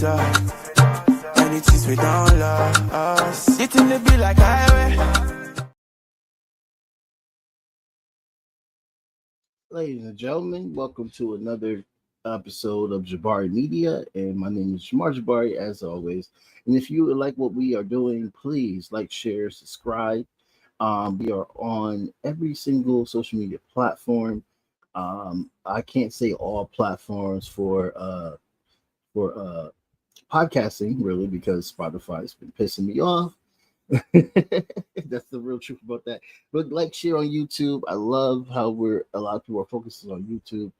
And it is we don't lost. It in the be like highway. Ladies and gentlemen, welcome to another episode of Jabari Media, and my name is Jamar Jabari, as always. And if you like what we are doing, please like, share, subscribe. We are on every single social media platform. I can't say all platforms for podcasting, really, because Spotify's been pissing me off. That's the real truth about that. But like, share on YouTube. I love how a lot of people are focusing on YouTube,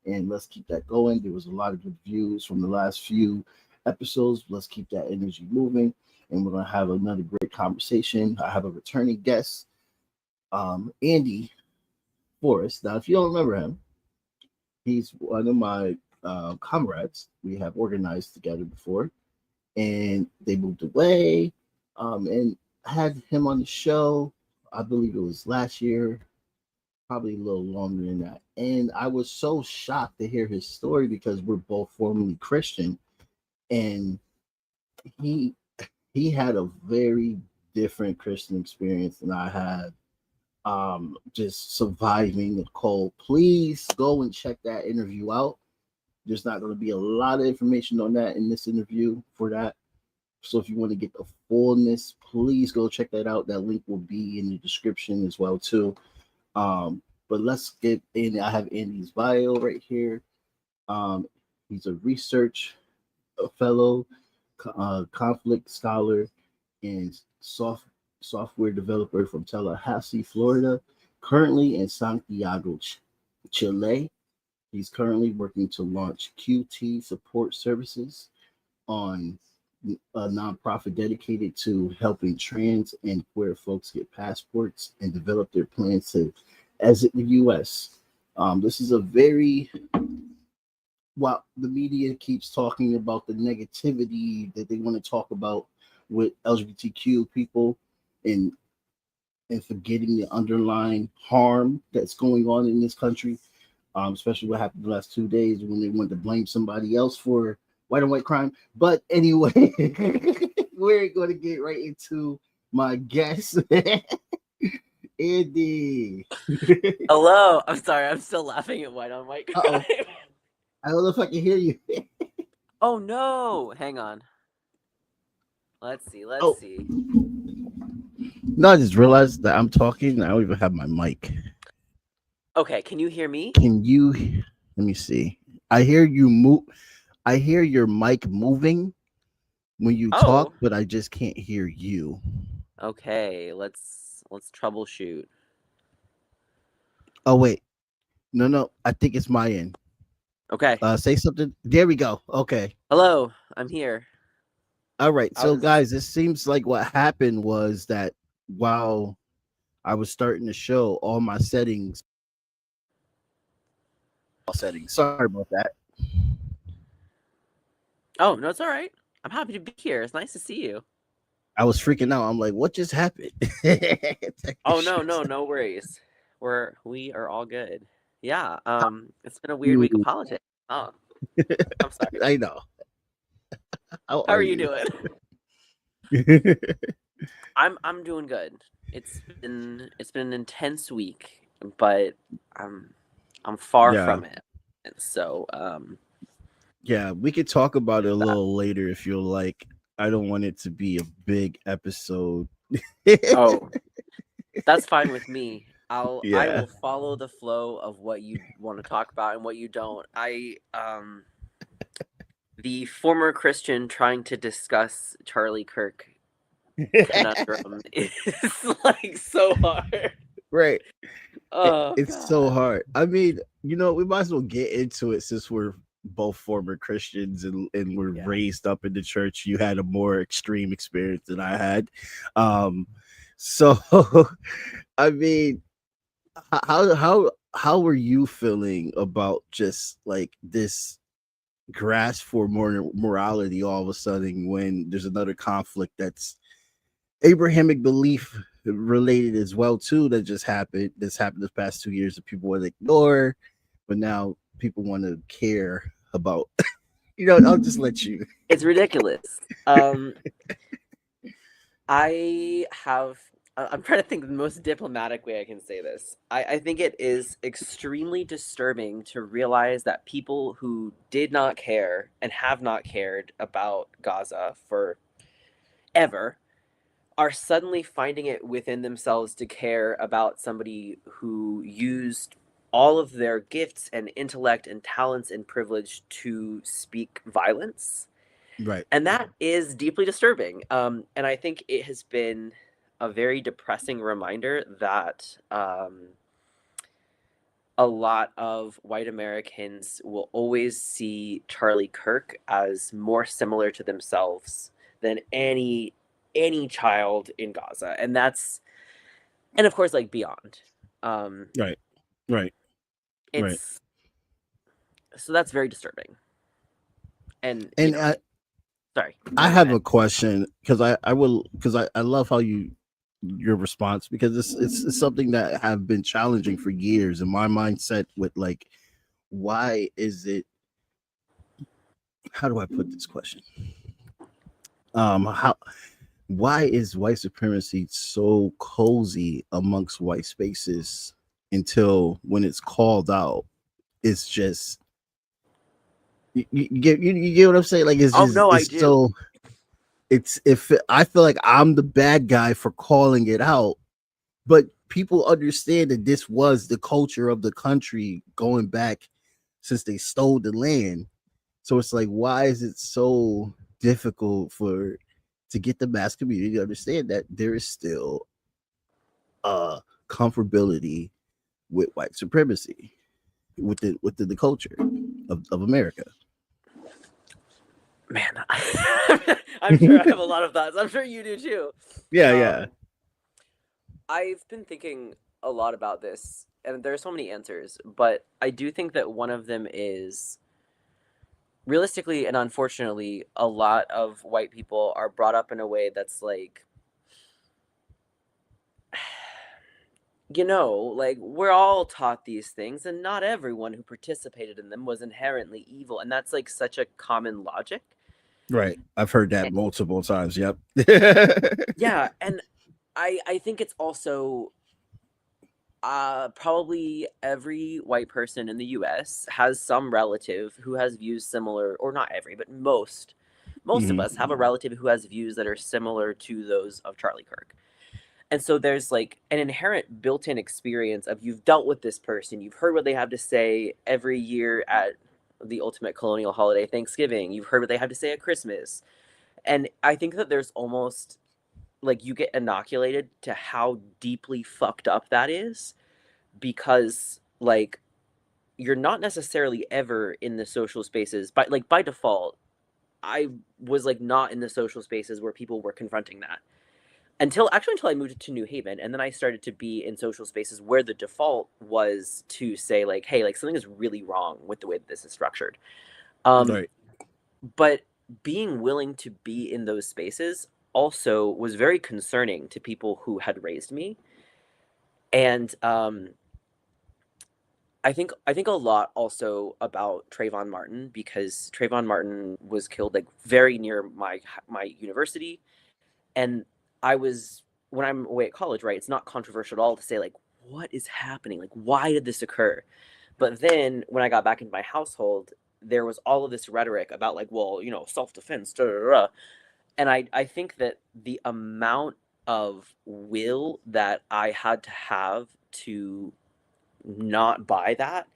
and let's keep that going. There was a lot of good views from the last few episodes. Let's keep that energy moving, and we're gonna have another great conversation. I have a returning guest, Andy Forrest. Now, if you don't remember him, he's one of my comrades. We have organized together before, and they moved away. And had him on the show, I believe it was last year, probably a little longer than that. And I was so shocked to hear his story because we're both formerly Christian, and he had a very different Christian experience than I had. Just surviving the cold. Please go and check that interview out. There's not going to be a lot of information on that in this interview for that. So if you want to get the fullness, please go check that out. That link will be in the description as well too. But let's get in. I have Andy's bio right here. He's a research fellow, conflict scholar, and software developer from Tallahassee, Florida. Currently in Santiago, Chile. He's currently working to launch QT support services on a nonprofit dedicated to helping trans and queer folks get passports and develop their plans to exit the U.S. This is a very, while the media keeps talking about the negativity that they want to talk about with LGBTQ people and forgetting the underlying harm that's going on in this country, especially what happened the last 2 days when they wanted to blame somebody else for white on white crime. But anyway, we're going to get right into my guest, Andy. Hello. I'm sorry. I'm still laughing at white on white crime. I don't know if I can hear you. Oh, no. Hang on. Let's see. No, I just realized that I'm talking. I don't even have my mic. Okay. Can you hear me? Can you? Let me see. I hear you move. I hear your mic moving when you talk, but I just can't hear you. Okay, let's troubleshoot. Oh wait, no, I think it's my end. Okay. Say something. There we go. Okay. Hello, I'm here. All right. So guys, it seems like what happened was that while I was starting the show, all my settings. Sorry about that. Oh, no, it's all right. I'm happy to be here. It's nice to see you. I was freaking out. I'm like, what just happened? Oh, no worries. We are all good. Yeah. It's been a weird week of politics. Oh, I'm sorry. I know. How are you doing? I'm doing good. It's been an intense week, but I'm far from it. And so yeah, we could talk about it a little later if you're like. I don't want it to be a big episode. Oh, that's fine with me. I will follow the flow of what you want to talk about and what you don't. The former Christian trying to discuss Charlie Kirk conundrum is like so hard. Right. Oh, it's so hard. I mean, we might as well get into it since we're both former Christians and were raised up in the church. You had a more extreme experience than I had. So I mean, how were you feeling about just like this grasp for more morality all of a sudden when there's another conflict that's Abrahamic belief related as well too that's happened this past 2 years that people would ignore, but now people want to care about I'll just let you. It's ridiculous. I have. I'm trying to think of the most diplomatic way I can say this. I think it is extremely disturbing to realize that people who did not care and have not cared about Gaza for ever are suddenly finding it within themselves to care about somebody who used all of their gifts and intellect and talents and privilege to speak violence. Right. And that is deeply disturbing. And I think it has been a very depressing reminder that a lot of white Americans will always see Charlie Kirk as more similar to themselves than any child in Gaza. And of course like beyond. Right. Right. Right. It's so that's very disturbing. And And sorry. I Go have ahead. a question because I love how your response, because it's something that have been challenging for years in my mindset with like, why is it, how do I put this question, how why is white supremacy so cozy amongst white spaces until when it's called out it's just, you get what I'm saying, like it's Oh just no, I it's do. so, it's, if I feel like I'm the bad guy for calling it out, but people understand that this was the culture of the country going back since they stole the land. So it's like, why is it so difficult to get the mass community to understand that there is still comfortability with white supremacy within the culture of America? Man, I'm sure I have a lot of thoughts. I'm sure you do too. Yeah, yeah. I've been thinking a lot about this, and there are so many answers, but I do think that one of them is realistically and unfortunately, a lot of white people are brought up in a way that's like, like we're all taught these things, and not everyone who participated in them was inherently evil. And that's like such a common logic. Right. I've heard that multiple times. Yep. Yeah. And I think it's also probably every white person in the US has some relative who has views similar, or not every, but most of Mhm. us have a relative who has views that are similar to those of Charlie Kirk. And so there's like an inherent built-in experience of you've dealt with this person, you've heard what they have to say every year at the ultimate colonial holiday, Thanksgiving, you've heard what they have to say at Christmas. And I think that there's almost like you get inoculated to how deeply fucked up that is, because like you're not necessarily ever in the social spaces by default. I was like not in the social spaces where people were confronting that until I moved to New Haven, and then I started to be in social spaces where the default was to say like, hey, like something is really wrong with the way that this is structured. um Right. but being willing to be in those spaces also was very concerning to people who had raised me. And I think a lot also about Trayvon Martin, because Trayvon Martin was killed like very near my university, and I was when I'm away at college, right? It's not controversial at all to say like, what is happening? Like, why did this occur? But then when I got back into my household, there was all of this rhetoric about like, well, self defense, and I think that the amount of will that I had to have to not buy that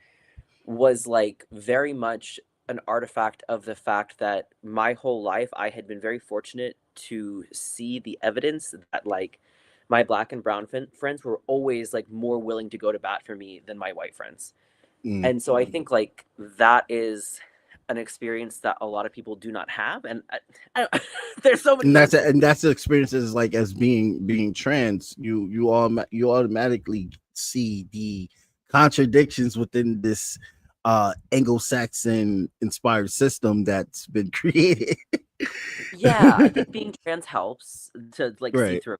was like very much an artifact of the fact that my whole life I had been very fortunate to see the evidence that like my black and brown friends were always like more willing to go to bat for me than my white friends. Mm. And so I think like that is an experience that a lot of people do not have. And there's so many And things. that's the experiences, like as being trans, you automatically see the contradictions within this Anglo-Saxon inspired system that's been created. Yeah, I think being trans helps to like see Right. through,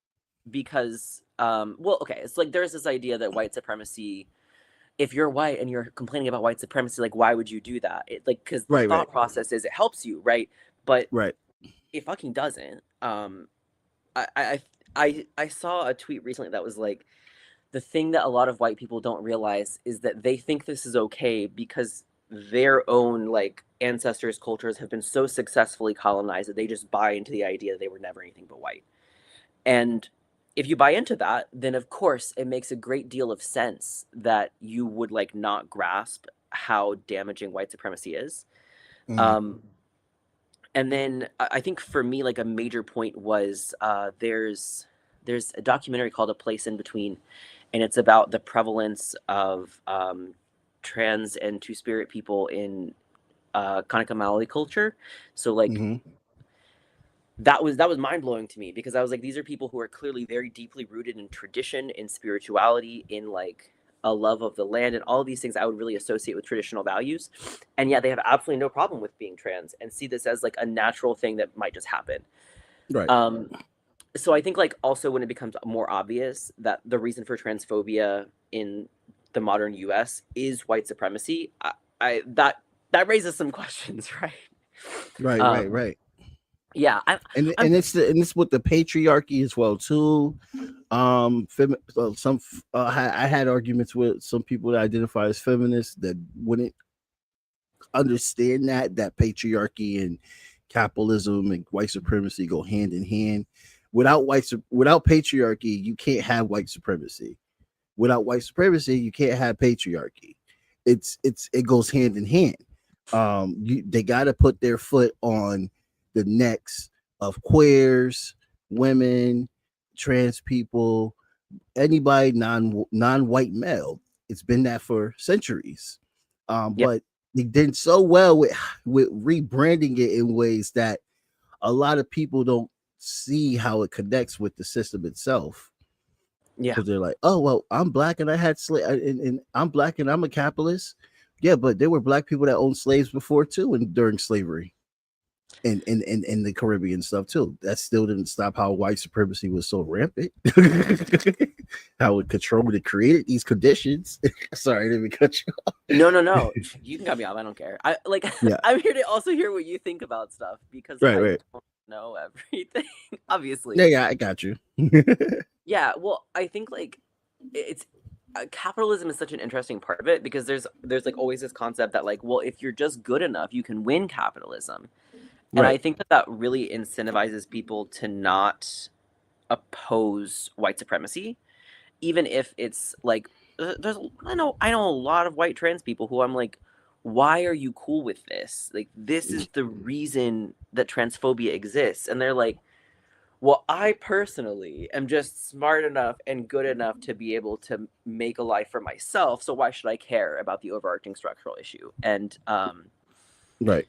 because well, okay, it's like there's this idea that white supremacy if you're white and you're complaining about white supremacy, like, why would you do that? Like, because the Right, right, thought process is it helps you, right? But right. it fucking doesn't. I I I saw a tweet recently that was like, the thing that a lot of white people don't realize is that they think this is okay because their own like ancestors' cultures have been so successfully colonized that they just buy into the idea that they were never anything but white. And if you buy into that, then of course it makes a great deal of sense that you would like not grasp how damaging white supremacy is. Mm, Um, and then I think for me, like a major point was there's a documentary called A Place in Between, and it's about the prevalence of trans and two spirit people in Kanaka Maoli culture. So like hmm. that was mind blowing to me because I was like, these are people who are clearly very deeply rooted in tradition, in spirituality, in like a love of the land, and all of these things I would really associate with traditional values, and yet they have absolutely no problem with being trans and see this as like a natural thing that might just happen. Right, Um, so I think like also when it becomes more obvious that the reason for transphobia in the modern U.S. is white supremacy, I that raises some questions, right? right, right, Um, right. yeah, I'm And it's with the patriarchy as well too. I had arguments with some people that identify as feminists that wouldn't understand that patriarchy and capitalism and white supremacy go hand in hand. Without patriarchy, you can't have white supremacy. Without white supremacy, you can't have patriarchy. It goes hand in hand. They got to put their foot on the necks of queers, women, trans people, anybody non-white male. It's been that for centuries. yeah, But they did so well with rebranding it in ways that a lot of people don't see how it connects with the system itself, yeah. because they're like, oh well, I'm black and I had and I'm black and I'm a capitalist. Yeah, but there were black people that owned slaves before too, and during slavery and in the Caribbean stuff too. That still didn't stop how white supremacy was so rampant. How it controlled and created these conditions. Sorry, didn't mean to cut you off. No, no, no. You can cut me off. I don't care. I like. Yeah, I'm here to also hear what you think about stuff because right, I right. don't know everything. Obviously, Yeah, yeah, I got you. yeah. Well, I think like it's capitalism is such an interesting part of it because there's like always this concept that like, well, if you're just good enough, you can win capitalism, and I Right. think that that really incentivizes people to not oppose white supremacy, even if it's like there's I know a lot of white trans people who I'm like, why are you cool with this? Like this is the reason that transphobia exists, and they're like, well, I personally am just smart enough and good enough to be able to make a life for myself, so why should I care about the overarching structural issue? And Right.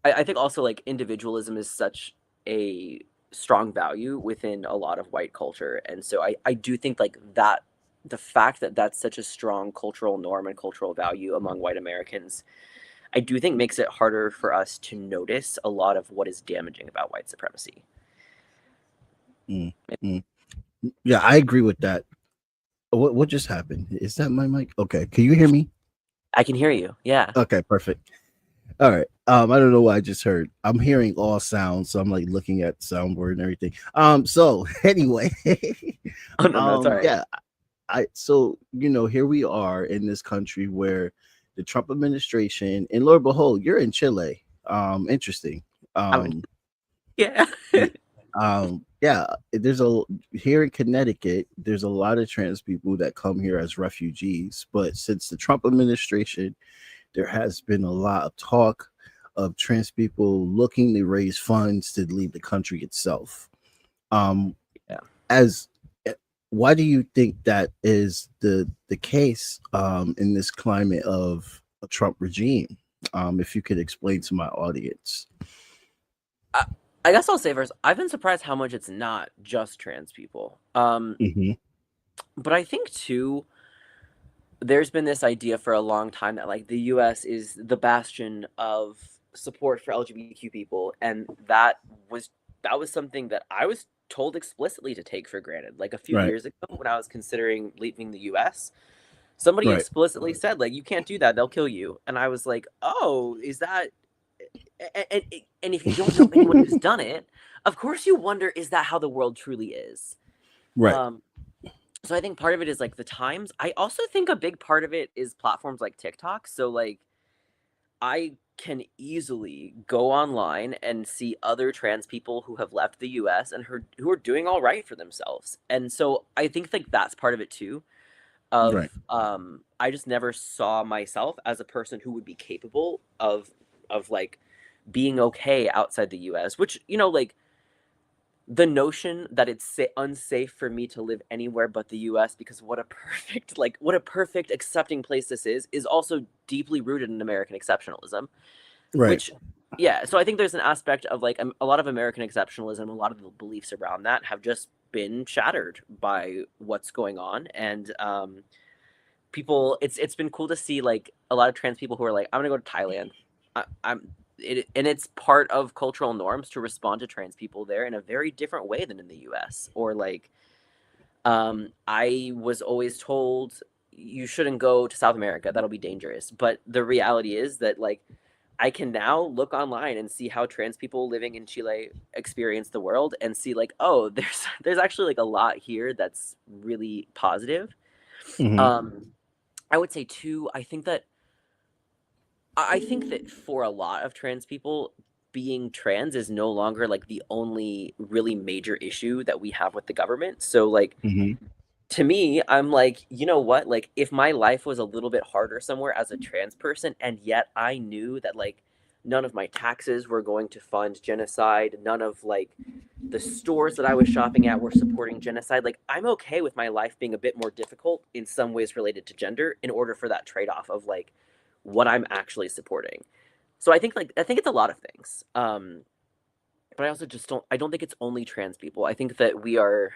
I think also like individualism is such a strong value within a lot of white culture, and so I do think like that the fact that that's such a strong cultural norm and cultural value among white Americans, I do think makes it harder for us to notice a lot of what is damaging about white supremacy. Mm, mm. Yeah, I agree with that. What just happened? Is that my mic? Okay, can you hear me? I can hear you. Yeah. Okay, perfect. All right. I don't know what I just heard. I'm hearing all sounds, so I'm like looking at soundboard and everything. So anyway, Oh no, no, it's all right. yeah, so here we are in this country where the Trump administration, and Lord behold, you're in Chile. Interesting. I mean, Um, yeah. y- yeah, there's a here in Connecticut, there's a lot of trans people that come here as refugees, but since the Trump administration, there has been a lot of talk of trans people looking to raise funds to leave the country itself. Um, Yeah. as Why do you think that is the case in this climate of a Trump regime? If you could explain to my audience. I, I guess I'll say first, I've been surprised how much it's not just trans people. Hmm. But I think too, there's been this idea for a long time that like the US is the bastion of support for LGBTQ people, and that was something that I was told explicitly to take for granted like a few Right. years ago when I was considering leaving the US. Somebody Right. explicitly said, like, you can't do that, they'll kill you. And I was like, oh, is that and if you don't know anyone who's done it, of course you wonder, is that how the world truly is? Right. So I think part of it is like the times. I also think a big part of it is platforms like TikTok. So like I can easily go online and see other trans people who have left the US and who are doing all right for themselves. And so I think like that's part of it too. Of Right. I just never saw myself as a person who would be capable of like being okay outside the US, which, you know, like the notion that it's unsafe for me to live anywhere but the US because what a perfect what a perfect accepting place this is also deeply rooted in American exceptionalism, Right. which yeah, so I think there's an aspect of like a lot of American exceptionalism, a lot of the beliefs around that have just been shattered by what's going on. And people, it's been cool to see like a lot of trans people who are like, I'm gonna go to Thailand. And it's part of cultural norms to respond to trans people there in a very different way than in the US. Or like I was always told you shouldn't go to South America, that'll be dangerous. But the reality is that like I can now look online and see how trans people living in Chile experience the world and see like, oh, there's actually like a lot here that's really positive. Hmm. um I would say too, I think that for a lot of trans people, being trans is no longer like the only really major issue that we have with the government. So like Hmm. to me, I'm like, you know what? Like if my life was a little bit harder somewhere as a trans person and yet I knew that like none of my taxes were going to fund genocide, none of like the stores that I was shopping at were supporting genocide, like I'm okay with my life being a bit more difficult in some ways related to gender in order for that trade-off of like what I'm actually supporting. So I think it's a lot of things. But I also just don't think it's only trans people. I think that we are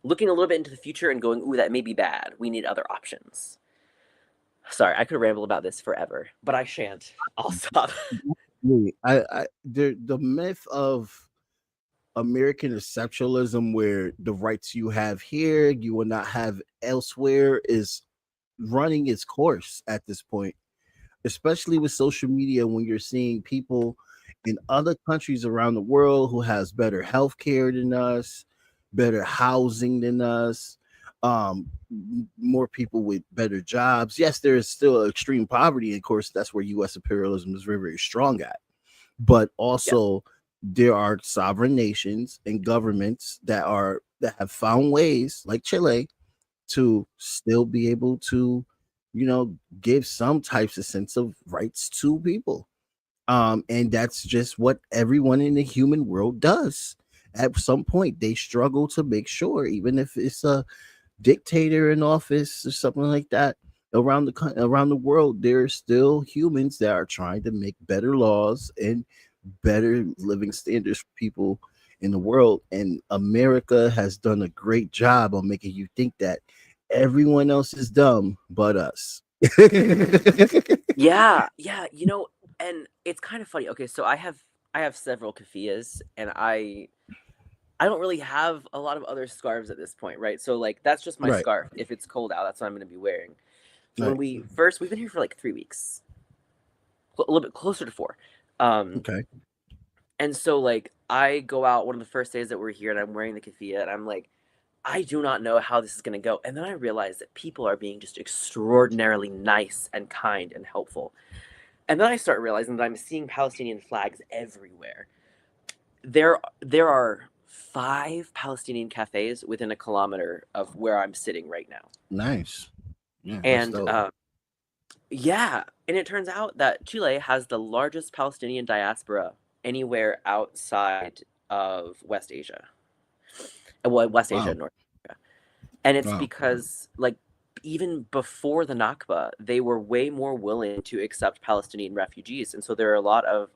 looking a little bit into the future and going, ooh, that may be bad. We need other options. Sorry, I could ramble about this forever, but I shan't. I'll stop. Really, the myth of American exceptionalism, where the rights you have here, you will not have elsewhere, is running its course at this point, especially with social media when you're seeing people in other countries around the world who has better health care than us, better housing than us, more people with better jobs. Yes, there is still extreme poverty. Of course, that's where US imperialism is very, very strong at. But Yeah. also there are sovereign nations and governments that have found ways, like Chile, to still be able to, give some types of sense of rights to people. And that's just what everyone in the human world does. At some point, they struggle to make sure, even if it's a dictator in office or something like that, around the world, there are still humans that are trying to make better laws and better living standards for people in the world. And America has done a great job on making you think that everyone else is dumb but us. Yeah, yeah, and it's kind of funny. Okay, so I have several keffiyehs, and I don't really have a lot of other scarves at this point, right? So like that's just my Right. scarf. If it's cold out, that's what I'm going to be wearing. When Right. we've been here for like 3 weeks, a little bit closer to 4. Um, Okay. and so like I go out one of the first days that we're here, and I'm wearing the keffiyeh, and I'm like, I do not know how this is going to go. And then I realize that people are being just extraordinarily nice and kind and helpful. And then I start realizing that I'm seeing Palestinian flags everywhere. There are 5 Palestinian cafes within a kilometer of where I'm sitting right now. Nice. Yeah, that's And dope. yeah, and it turns out that Chile has the largest Palestinian diaspora anywhere outside of West Asia. Well, West Asia Wow. and North Africa. And it's Wow. because like even before the Nakba, they were way more willing to accept Palestinian refugees. And so there are a lot of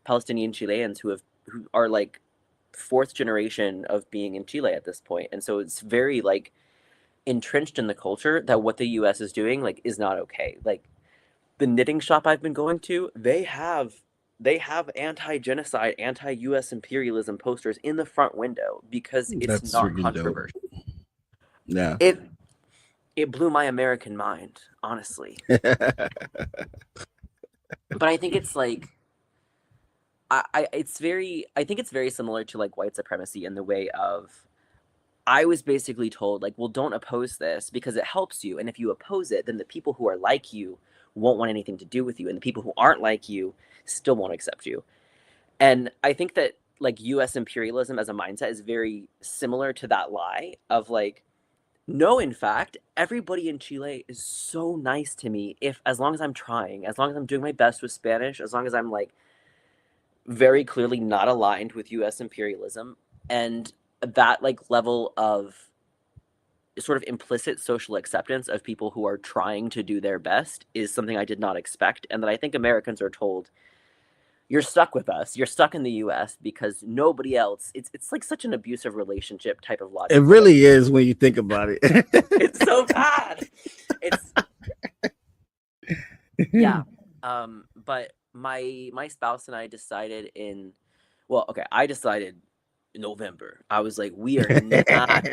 Palestinian Chileans who are like 4th generation of being in Chile at this point. And so it's very like entrenched in the culture that what the US is doing like is not okay. Like the knitting shop I've been going to, they have anti-genocide, anti-US imperialism posters in the front window because it's That's not freaking dope. controversial. Yeah. It it blew my American mind, honestly. But I think it's like I think it's very similar to like white supremacy in the way of I was basically told like, well, don't oppose this because it helps you, and if you oppose it, then the people who are like you won't want anything to do with you, and the people who aren't like you still won't accept you. And I think that like US imperialism as a mindset is very similar to that lie of like, no, in fact, everybody in Chile is so nice to me if as long as I'm trying, as long as I'm doing my best with Spanish, as long as I'm like very clearly not aligned with US imperialism. And that like level of sort of implicit social acceptance of people who are trying to do their best is something I did not expect, and that I think Americans are told you're stuck with us. You're stuck in the US because nobody else. It's like such an abusive relationship type of logic. It really is when you think about it. It's so bad. It's yeah. But my spouse and I decided I decided in November. I was like, we are not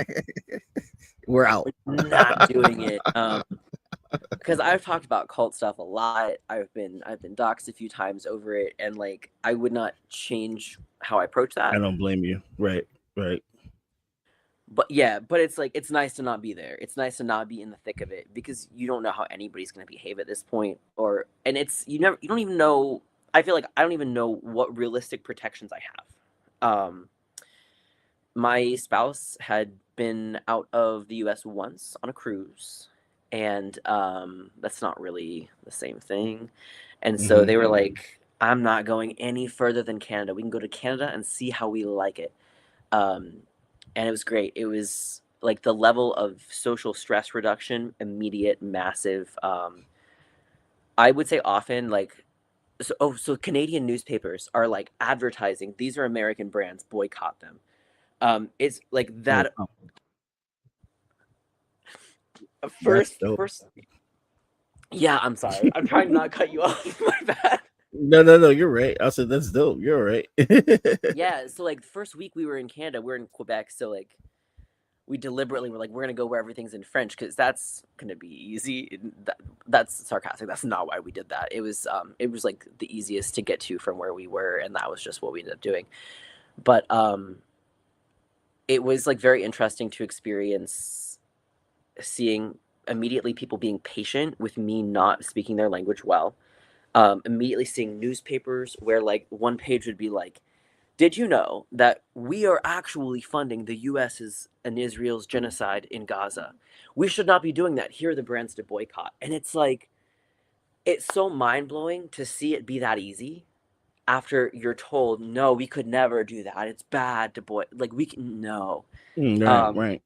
We're out. not doing it. Because I've talked about cult stuff a lot. I've been doxxed a few times over it, and like I would not change how I approach that. I don't blame you. Right. But yeah, but it's like it's nice to not be there. It's nice to not be in the thick of it because you don't know how anybody's going to behave at this point, and it's you don't even know. I feel like I don't even know what realistic protections I have. My spouse had been out of the U.S. once on a cruise, and that's not really the same thing. And so they were like, I'm not going any further than Canada. We can go to Canada and see how we like it. And it was great. It was like the level of social stress reduction, immediate, massive. I would say often like, so Canadian newspapers are like advertising, these are American brands, boycott them. It's like that. First, yeah, I'm sorry. I'm trying to not cut you off. My bad. No, you're right. I said that's dope. You're right. Yeah, so like the first week we were in Canada, we're in Quebec, so like we deliberately were like we're gonna go where everything's in French because that's gonna be easy. That's sarcastic. That's not why we did that. It was like the easiest to get to from where we were, and that was just what we ended up doing. But it was like very interesting to experience seeing immediately people being patient with me not speaking their language well. Immediately seeing newspapers where like one page would be like, did you know that we are actually funding the US's and Israel's genocide in Gaza? We should not be doing that. Here are the brands to boycott. And it's like, it's so mind-blowing to see it be that easy after you're told, no, we could never do that. It's bad to like we can, no. Right.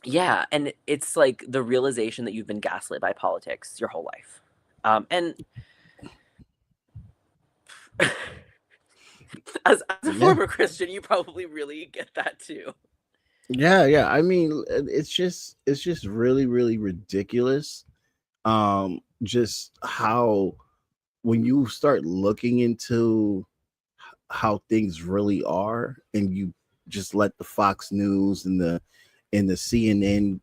Yeah, and it's like the realization that you've been gaslit by politics your whole life. And as a former Christian, you probably really get that too. Yeah. I mean, it's just really, really ridiculous. Just how when you start looking into how things really are, and you just let the Fox News and the CNN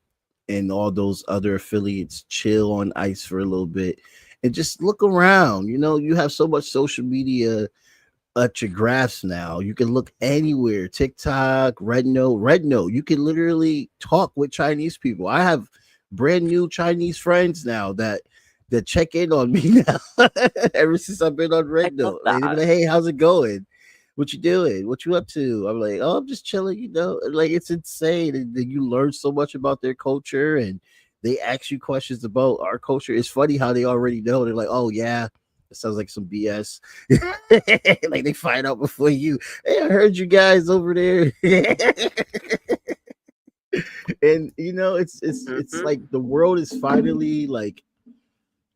and all those other affiliates chill on ice for a little bit and just look around. You have so much social media at your grasp now. You can look anywhere. TikTok, Red Note. You can literally talk with Chinese people. I have brand new Chinese friends now that check in on me now. Ever since I've been on Red Note, they be like, "Hey, how's it going? What you doing? What you up to?" I'm like, "Oh, I'm just chilling." Like it's insane. And then you learn so much about their culture, and they ask you questions about our culture. It's funny how they already know. They're like, "Oh yeah, it sounds like some BS." Like they find out before you. Hey, I heard you guys over there. And it's like the world is finally like,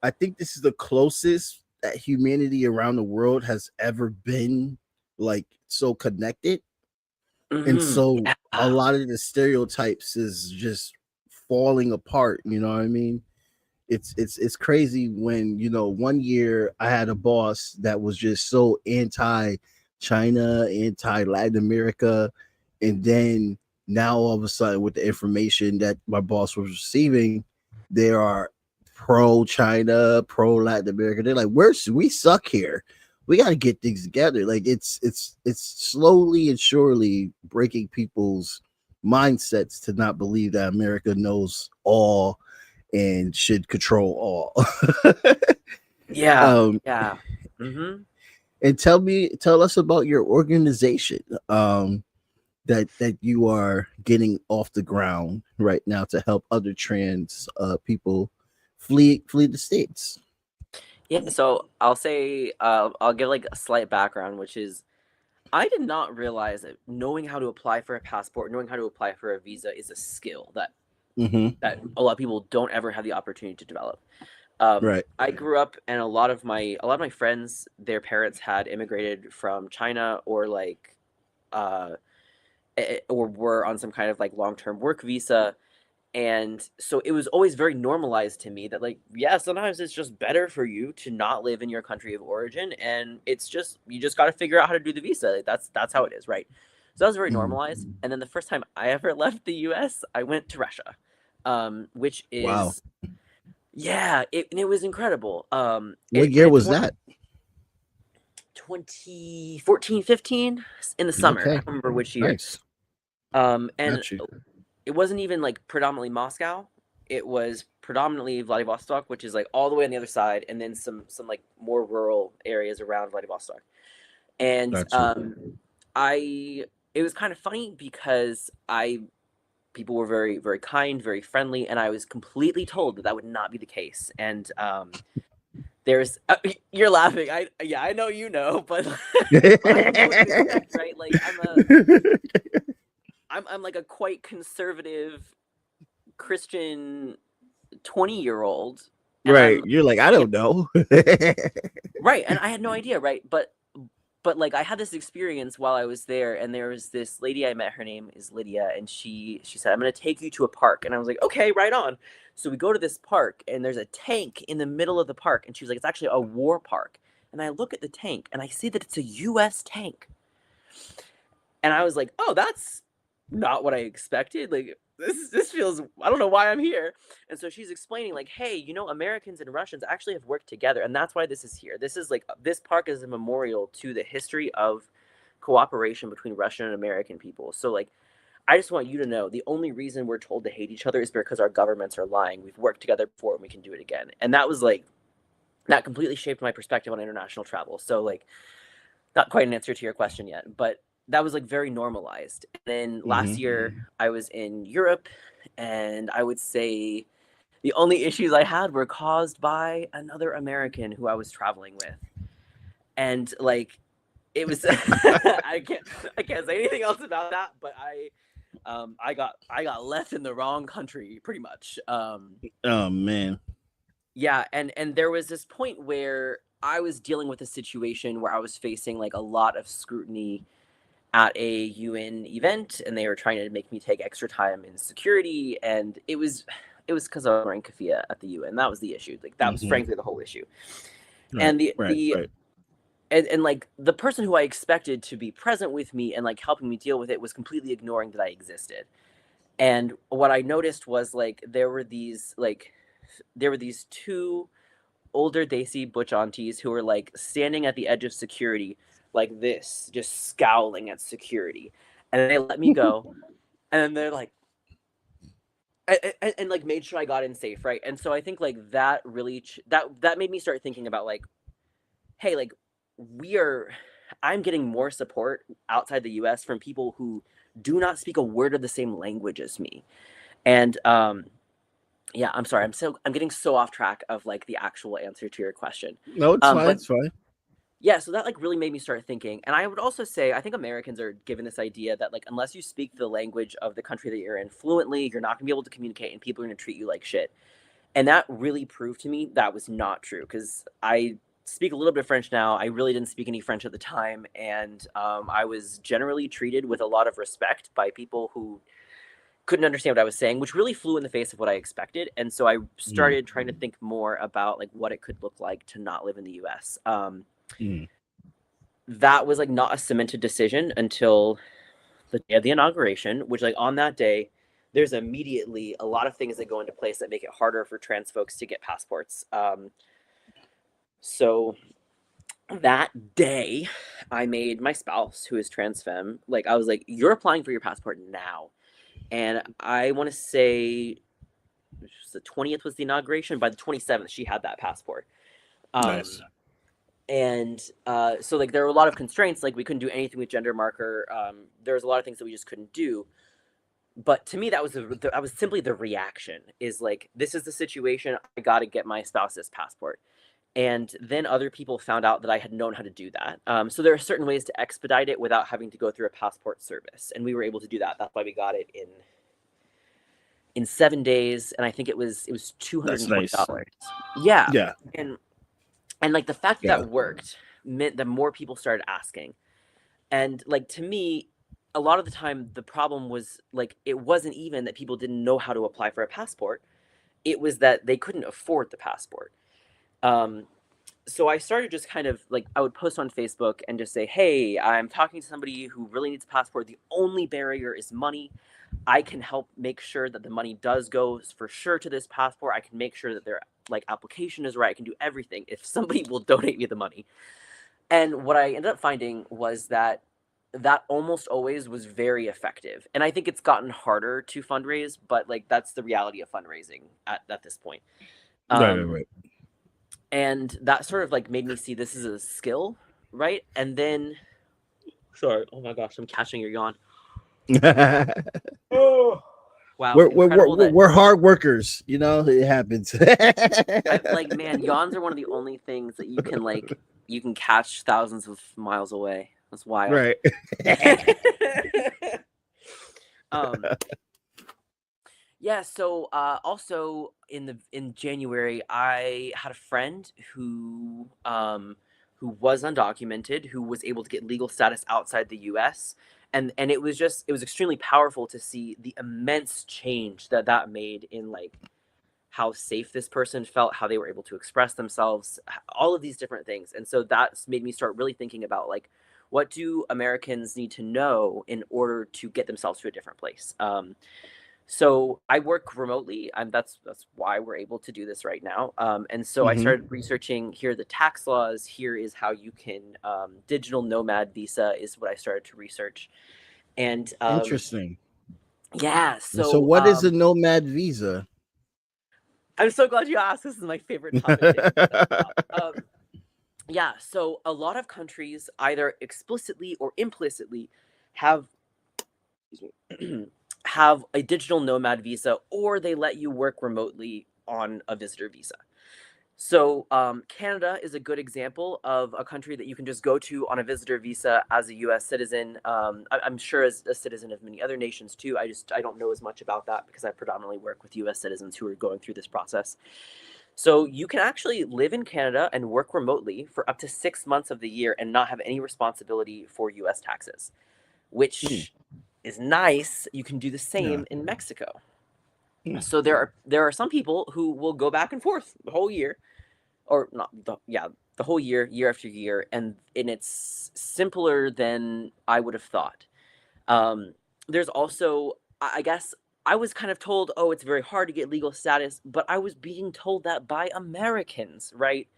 I think this is the closest that humanity around the world has ever been, like, so connected. And so a lot of the stereotypes is just falling apart. You know what I mean? It's crazy when 1 year I had a boss that was just so anti China, anti Latin America, and then now all of a sudden with the information that my boss was receiving, They are pro China, pro Latin America. They're like, we suck here. We got to get things together. Like it's slowly and surely breaking people's mindsets to not believe that America knows all and should control all. Yeah. um, Yeah. Mm-hmm. and tell us about your organization. That you are getting off the ground right now to help other trans people flee the states. Yeah. So I'll say, I'll give like a slight background, which is I did not realize that knowing how to apply for a passport, knowing how to apply for a visa is a skill that Mm-hmm. a lot of people don't ever have the opportunity to develop. Right. I grew up, and a lot of my friends, their parents had immigrated from China, or like or were on some kind of like long-term work visa. And so it was always very normalized to me that, like, yeah, sometimes it's just better for you to not live in your country of origin, and it's just, you just got to figure out how to do the visa. Like, that's how it is, right? So that was very normalized. And then the first time I ever left the US, I went to Russia, which Wow. is, yeah, and it was incredible. What year was that? 2014, 15 in the summer. I Okay. don't remember which year. Nice. And Got you. it wasn't even like predominantly Moscow. It was predominantly Vladivostok, which is like all the way on the other side, and then some like more rural areas around Vladivostok. And Got you. it was kind of funny because people were very, very kind, very friendly, and I was completely told that that would not be the case. And there's you're laughing. I know you know, but right? Like I'm like a quite conservative Christian 20-year-old. Right. You're like, I don't know. Right. And I had no idea, right? But like I had this experience while I was there, and there was this lady I met. Her name is Lydia, and she said, "I'm going to take you to a park." And I was like, "Okay, right on." So we go to this park, and there's a tank in the middle of the park, and she was like, "It's actually a war park." And I look at the tank, and I see that it's a US tank. And I was like, "Oh, that's not what I expected. Like this feels, I don't know why I'm here." And so she's explaining like, "Hey, you know, Americans and Russians actually have worked together, and that's why this is here. This is like, this park is a memorial to the history of cooperation between Russian and American people. So like, I just want you to know, the only reason we're told to hate each other is because our governments are lying. We've worked together before, and we can do it again." And that was like, that completely shaped my perspective on international travel. So like, not quite an answer to your question yet, but that was like very normalized. And then last year I was in Europe, and I would say the only issues I had were caused by another American who I was traveling with. And like, it was I can't say anything else about that, but I got left in the wrong country pretty much. Oh man. Yeah, and there was this point where I was dealing with a situation where I was facing like a lot of scrutiny at a UN event, and they were trying to make me take extra time in security, and it was because I was wearing keffiyeh at the UN. That was the issue. Like that was frankly the whole issue. Right, And right. and like the person who I expected to be present with me and like helping me deal with it was completely ignoring that I existed. And what I noticed was like there were these two older Desi butch aunties who were like standing at the edge of security like this, just scowling at security. And they let me go. And then they're like, and like made sure I got in safe, right? And so I think like that really that made me start thinking about like, hey, like I'm getting more support outside the US from people who do not speak a word of the same language as me. And yeah, I'm sorry. I'm getting so off track of like the actual answer to your question. No, it's fine. But It's fine. yeah, so that like really made me start thinking. And I would also say I think Americans are given this idea that like, unless you speak the language of the country that you're in fluently, you're not gonna be able to communicate, and people are gonna treat you like shit. And that really proved to me that was not true, because I speak a little bit of French now. I really didn't speak any French at the time, and I was generally treated with a lot of respect by people who couldn't understand what I was saying, which really flew in the face of what I expected. And so I started trying to think more about like what it could look like to not live in the US. That was like not a cemented decision until the day of the inauguration, which like on that day, there's immediately a lot of things that go into place that make it harder for trans folks to get passports. So that day, I made my spouse, who is trans femme, like, I was like, you're applying for your passport now. And I want to say the 20th was the inauguration. By the 27th, she had that passport. Nice. And so, like, there were a lot of constraints. Like, we couldn't do anything with gender marker. There was a lot of things that we just couldn't do. But to me, that was simply the reaction. Is like, this is the situation. I got to get my spouse's passport. And then other people found out that I had known how to do that. So there are certain ways to expedite it without having to go through a passport service, and we were able to do that. That's why we got it in 7 days, and I think it was $220. Yeah, Yeah. and like, the fact that worked meant that more people started asking, and like, to me, a lot of the time the problem was, like, it wasn't even that people didn't know how to apply for a passport; it was that they couldn't afford the passport. So I started just kind of like, I would post on Facebook and just say, hey, I'm talking to somebody who really needs a passport. The only barrier is money. I can help make sure that the money does go for sure to this passport. I can make sure that their, like, application is right. I can do everything if somebody will donate me the money. And what I ended up finding was that almost always was very effective. And I think it's gotten harder to fundraise, but like, that's the reality of fundraising at this point. Right. And that sort of like made me see this as a skill, right? And then, sorry, oh my gosh, I'm catching your yawn. Oh, wow, we're hard workers, you know. It happens. like, man, yawns are one of the only things that you can catch thousands of miles away. That's wild, right? Yeah. So also in January, I had a friend who was undocumented, who was able to get legal status outside the U.S. And it was extremely powerful to see the immense change that made in, like, how safe this person felt, how they were able to express themselves, all of these different things. And so that's made me start really thinking about, like, what do Americans need to know in order to get themselves to a different place. So I work remotely. That's why we're able to do this right now. And so I started researching. Here are the tax laws. Here is how you can digital nomad visa is what I started to research. And interesting. Yeah. So what is a nomad visa? I'm so glad you asked. This is my favorite topic. Yeah. So a lot of countries either explicitly or implicitly have have a digital nomad visa, or they let you work remotely on a visitor visa. So Canada is a good example of a country that you can just go to on a visitor visa as a U.S. citizen. I'm sure as a citizen of many other nations too. I don't know as much about that because I predominantly work with U.S. citizens who are going through this process. So you can actually live in Canada and work remotely for up to 6 months of the year and not have any responsibility for U.S. taxes, which is nice. You can do the same in Mexico. So there are some people who will go back and forth the whole year, or not the whole year after year, and it's simpler than I would have thought. There's also, I guess, I was kind of told, oh, it's very hard to get legal status, but I was being told that by Americans, right?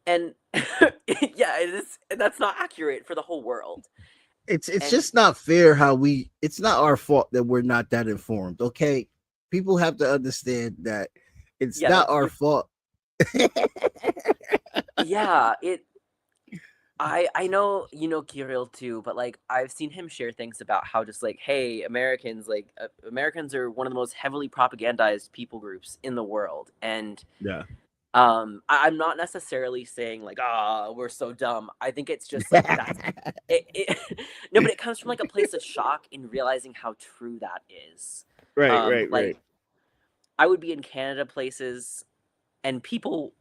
And yeah, it is. That's not accurate for the whole world. It's just not fair how it's not our fault that we're not that informed. Okay, people have to understand that it's not our fault. Yeah, I know, Kirill too, but like, I've seen him share things about how just like, hey, Americans, like, Americans are one of the most heavily propagandized people groups in the world. And I'm not necessarily saying like, we're so dumb. I think it's just like that's no, but it comes from like a place of shock in realizing how true that is. Right. I would be in Canada places, and people,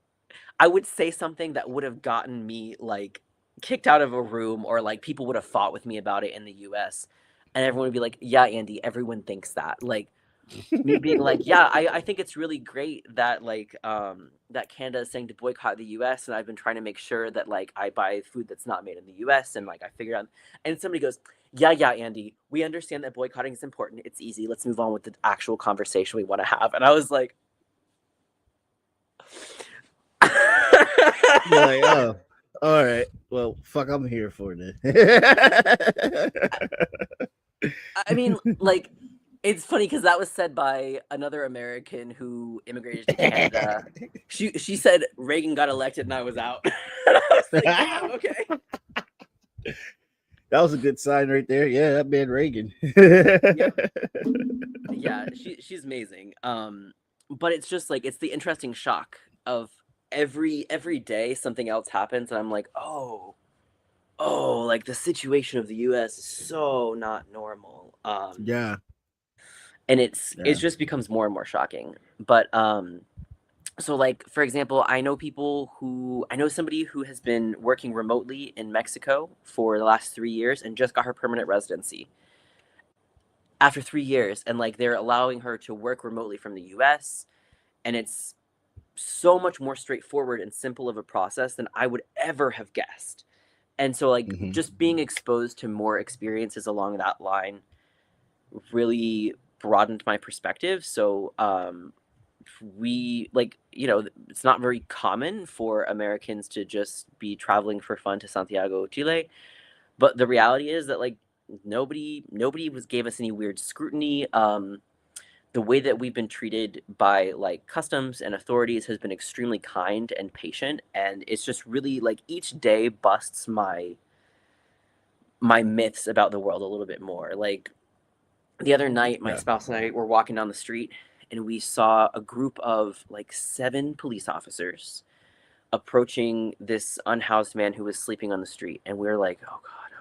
I would say something that would have gotten me like kicked out of a room, or like people would have fought with me about it in the US, and everyone would be like, yeah, Andy, everyone thinks that. Like, me being like, yeah, I think it's really great that like that Canada is saying to boycott the US, and I've been trying to make sure that like I buy food that's not made in the US, and like I figure out, and somebody goes, Yeah, Andy, we understand that boycotting is important. It's easy. Let's move on with the actual conversation we want to have. And I was like, You're like, oh, all right. Well, fuck, I'm here for this. I mean, like, it's funny because that was said by another American who immigrated to Canada. She said Reagan got elected and I was out. And I was like, damn, okay. That was a good sign right there. Yeah, that man Reagan. Yeah, she's amazing. But it's just like it's the interesting shock of every day something else happens and I'm like, oh, like the situation of the US is so not normal. Yeah. And it just becomes more and more shocking. But so like for example, I know somebody who has been working remotely in Mexico for the last 3 years and just got her permanent residency after 3 years, and like they're allowing her to work remotely from the US, and it's so much more straightforward and simple of a process than I would ever have guessed. And so like just being exposed to more experiences along that line really broadened my perspective. So we like, it's not very common for Americans to just be traveling for fun to Santiago, Chile, but the reality is that like nobody gave us any weird scrutiny. The way that we've been treated by like customs and authorities has been extremely kind and patient, and it's just really like each day busts my myths about the world a little bit more. Like the other night, my spouse and I were walking down the street and we saw a group of like 7 police officers approaching this unhoused man who was sleeping on the street, and we were like, oh god,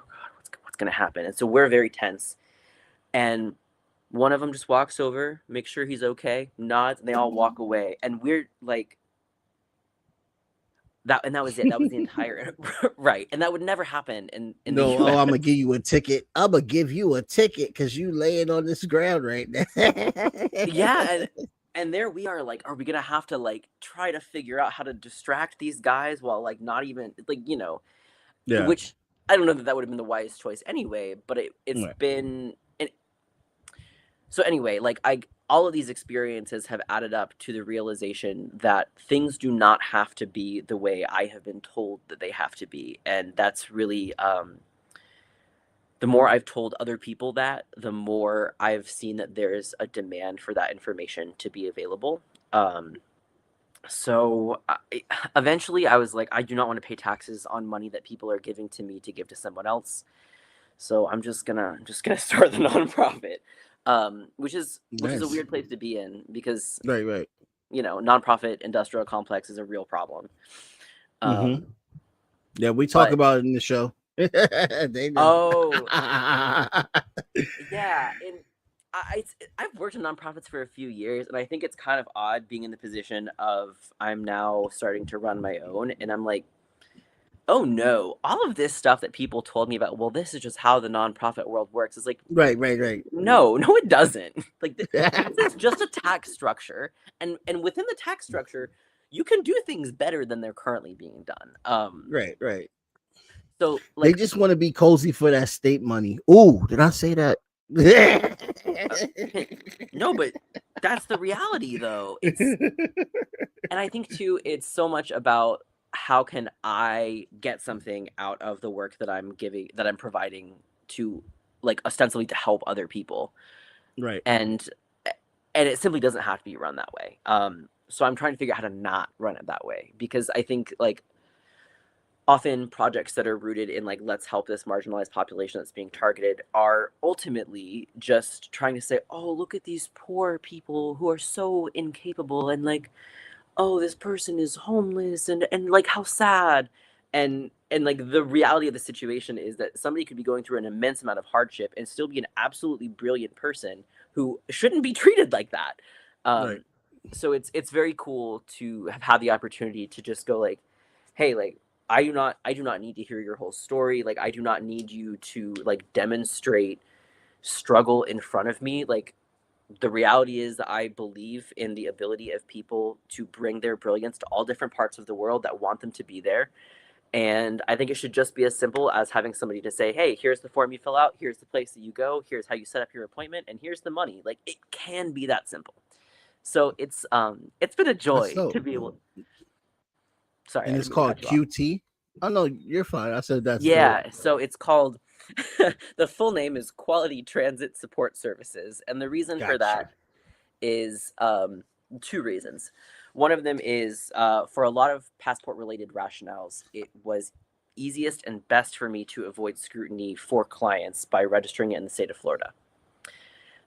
what's going to happen? And so we're very tense, and one of them just walks over, makes sure he's okay, nods, and they all walk away. And we're like, that was it. That was the entire right. And that would never happen in the US. I'm gonna give you a ticket. I'm gonna give you a ticket because you laying on this ground right now. Yeah, and there we are, like, are we gonna have to like try to figure out how to distract these guys while like not even like, which I don't know that would have been the wisest choice anyway, but it's been. So anyway, like all of these experiences have added up to the realization that things do not have to be the way I have been told that they have to be. And that's really, the more I've told other people that, the more I've seen that there's a demand for that information to be available. So eventually I was like, I do not want to pay taxes on money that people are giving to me to give to someone else. So I'm just gonna start the nonprofit. Which is a weird place to be in because right. Nonprofit industrial complex is a real problem. Yeah, we talk about it in the show. They know. Oh, yeah, and I've worked in nonprofits for a few years, and I think it's kind of odd being in the position of I'm now starting to run my own, and I'm like, oh no, all of this stuff that people told me about, well, this is just how the nonprofit world works. It's like, right. No, it doesn't. Like, it's just a tax structure. And within the tax structure, you can do things better than they're currently being done. Right. So, like, they just want to be cozy for that state money. Oh, did I say that? No, but that's the reality, though. And I think, too, it's so much about how can I get something out of the work that I'm providing to, like, ostensibly to help other people. Right. And it simply doesn't have to be run that way. So I'm trying to figure out how to not run it that way, because I think, like, often projects that are rooted in, like, let's help this marginalized population that's being targeted are ultimately just trying to say, oh, look at these poor people who are so incapable, and like, oh, this person is homeless, and like, how sad. And like, the reality of the situation is that somebody could be going through an immense amount of hardship and still be an absolutely brilliant person who shouldn't be treated like that. Right. So it's very cool to have had the opportunity to just go like, hey, like, I do not need to hear your whole story. Like, I do not need you to like demonstrate struggle in front of me. Like, the reality is that I believe in the ability of people to bring their brilliance to all different parts of the world that want them to be there. And I think it should just be as simple as having somebody to say, hey, here's the form you fill out, here's the place that you go, here's how you set up your appointment, and here's the money. Like, it can be that simple. So it's been a joy So to be able. Sorry, and I it's didn't mean to called cut you off. QT. Oh no, you're fine. I said that's dope. Yeah, so it's called the full name is Quality Transit Support Services, and the reason for Gotcha. that is two reasons. One of them is for a lot of passport related rationales, it was easiest and best for me to avoid scrutiny for clients by registering it in the state of Florida.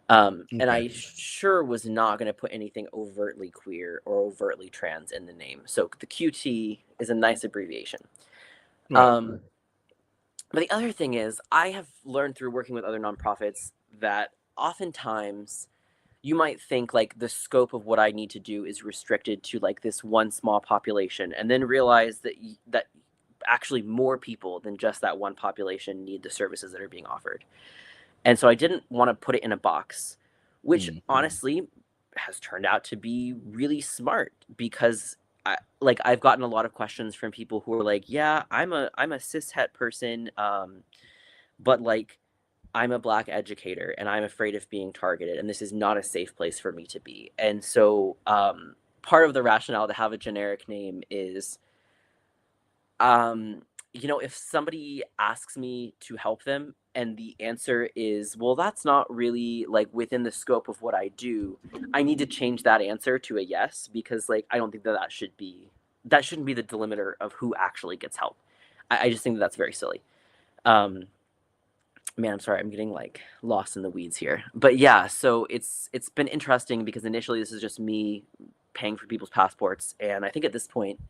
And I sure was not going to put anything overtly queer or overtly trans in the name. So the QT is a nice abbreviation. Right. But the other thing is, I have learned through working with other nonprofits that oftentimes you might think like the scope of what I need to do is restricted to like this one small population, and then realize that that actually more people than just that one population need the services that are being offered. And so I didn't want to put it in a box, which honestly has turned out to be really smart, because I've gotten a lot of questions from people who are like, yeah, I'm a cishet person, but like I'm a Black educator and I'm afraid of being targeted, and this is not a safe place for me to be. And so part of the rationale to have a generic name is, if somebody asks me to help them and the answer is, well, that's not really like within the scope of what I do, I need to change that answer to a yes, because like I don't think that shouldn't be the delimiter of who actually gets help. I just think that's very silly. Man, I'm sorry, I'm getting like lost in the weeds here. But yeah, so it's been interesting because initially this is just me paying for people's passports, and I think at this point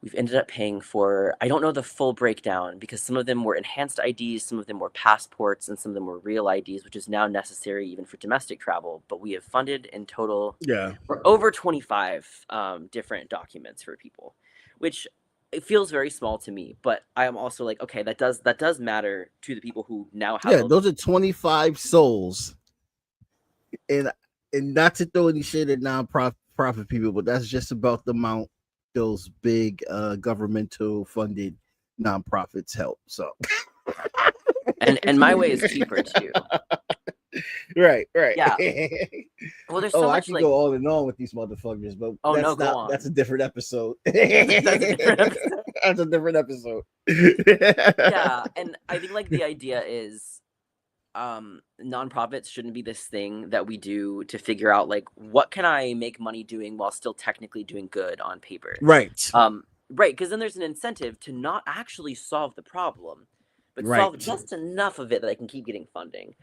we've ended up paying for, I don't know the full breakdown, because some of them were enhanced IDs, some of them were passports, and some of them were real IDs, which is now necessary even for domestic travel. But we have funded in total for over 25 different documents for people, which it feels very small to me. But I am also like, okay, that does matter to the people who now have. Yeah, those are 25 souls, and not to throw any shade at non-profit people, but that's just about the amount those big governmental funded nonprofits help. So and my way is cheaper too. Right. Yeah. Well, there's so I much can like go on and on with these motherfuckers, but that's a different episode. That's a different episode. That's a different episode. Yeah, and I think like the idea is nonprofits shouldn't be this thing that we do to figure out like what can I make money doing while still technically doing good on paper. Right. Right, because then there's an incentive to not actually solve the problem, but solve just enough of it that I can keep getting funding.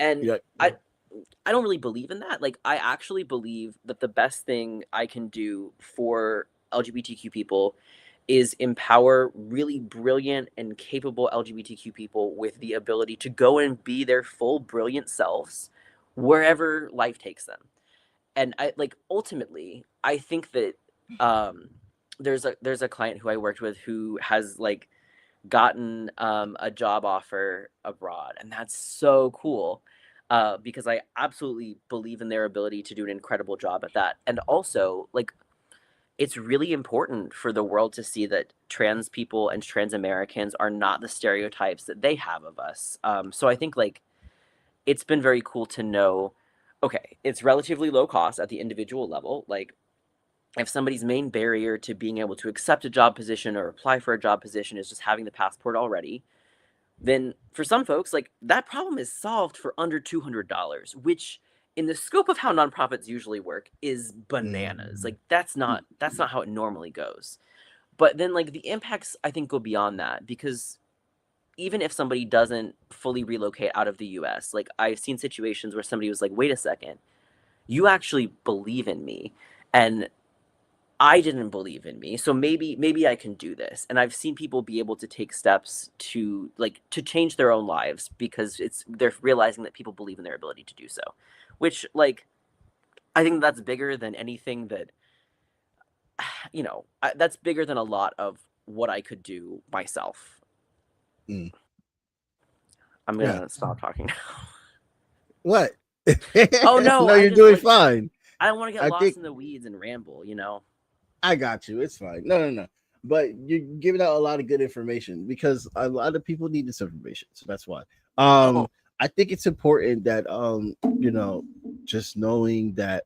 And I don't really believe in that. Like, I actually believe that the best thing I can do for LGBTQ people is empower really brilliant and capable LGBTQ people with the ability to go and be their full brilliant selves wherever life takes them. And I like ultimately, I think that there's a client who I worked with who has like gotten a job offer abroad, and that's so cool. Because I absolutely believe in their ability to do an incredible job at that. And also, like, it's really important for the world to see that trans people and trans Americans are not the stereotypes that they have of us. So I think, like, it's been very cool to know, okay, it's relatively low cost at the individual level. Like, if somebody's main barrier to being able to accept a job position or apply for a job position is just having the passport already, then for some folks, like, that problem is solved for under $200, which in the scope of how nonprofits usually work is bananas. Like, that's not how it normally goes. But then like the impacts I think go beyond that, because even if somebody doesn't fully relocate out of the US, like I've seen situations where somebody was like, wait a second, you actually believe in me and I didn't believe in me, so maybe I can do this. And I've seen people be able to take steps to change their own lives because they're realizing that people believe in their ability to do so, which, like, I think that's bigger than anything that, that's bigger than a lot of what I could do myself. I'm gonna stop talking now. What? Oh no, no, you're doing fine. I don't want to get lost in the weeds and ramble, I got you. It's fine. No. but you're giving out a lot of good information because a lot of people need this information. So that's why. Oh, I think it's important that you know, just knowing that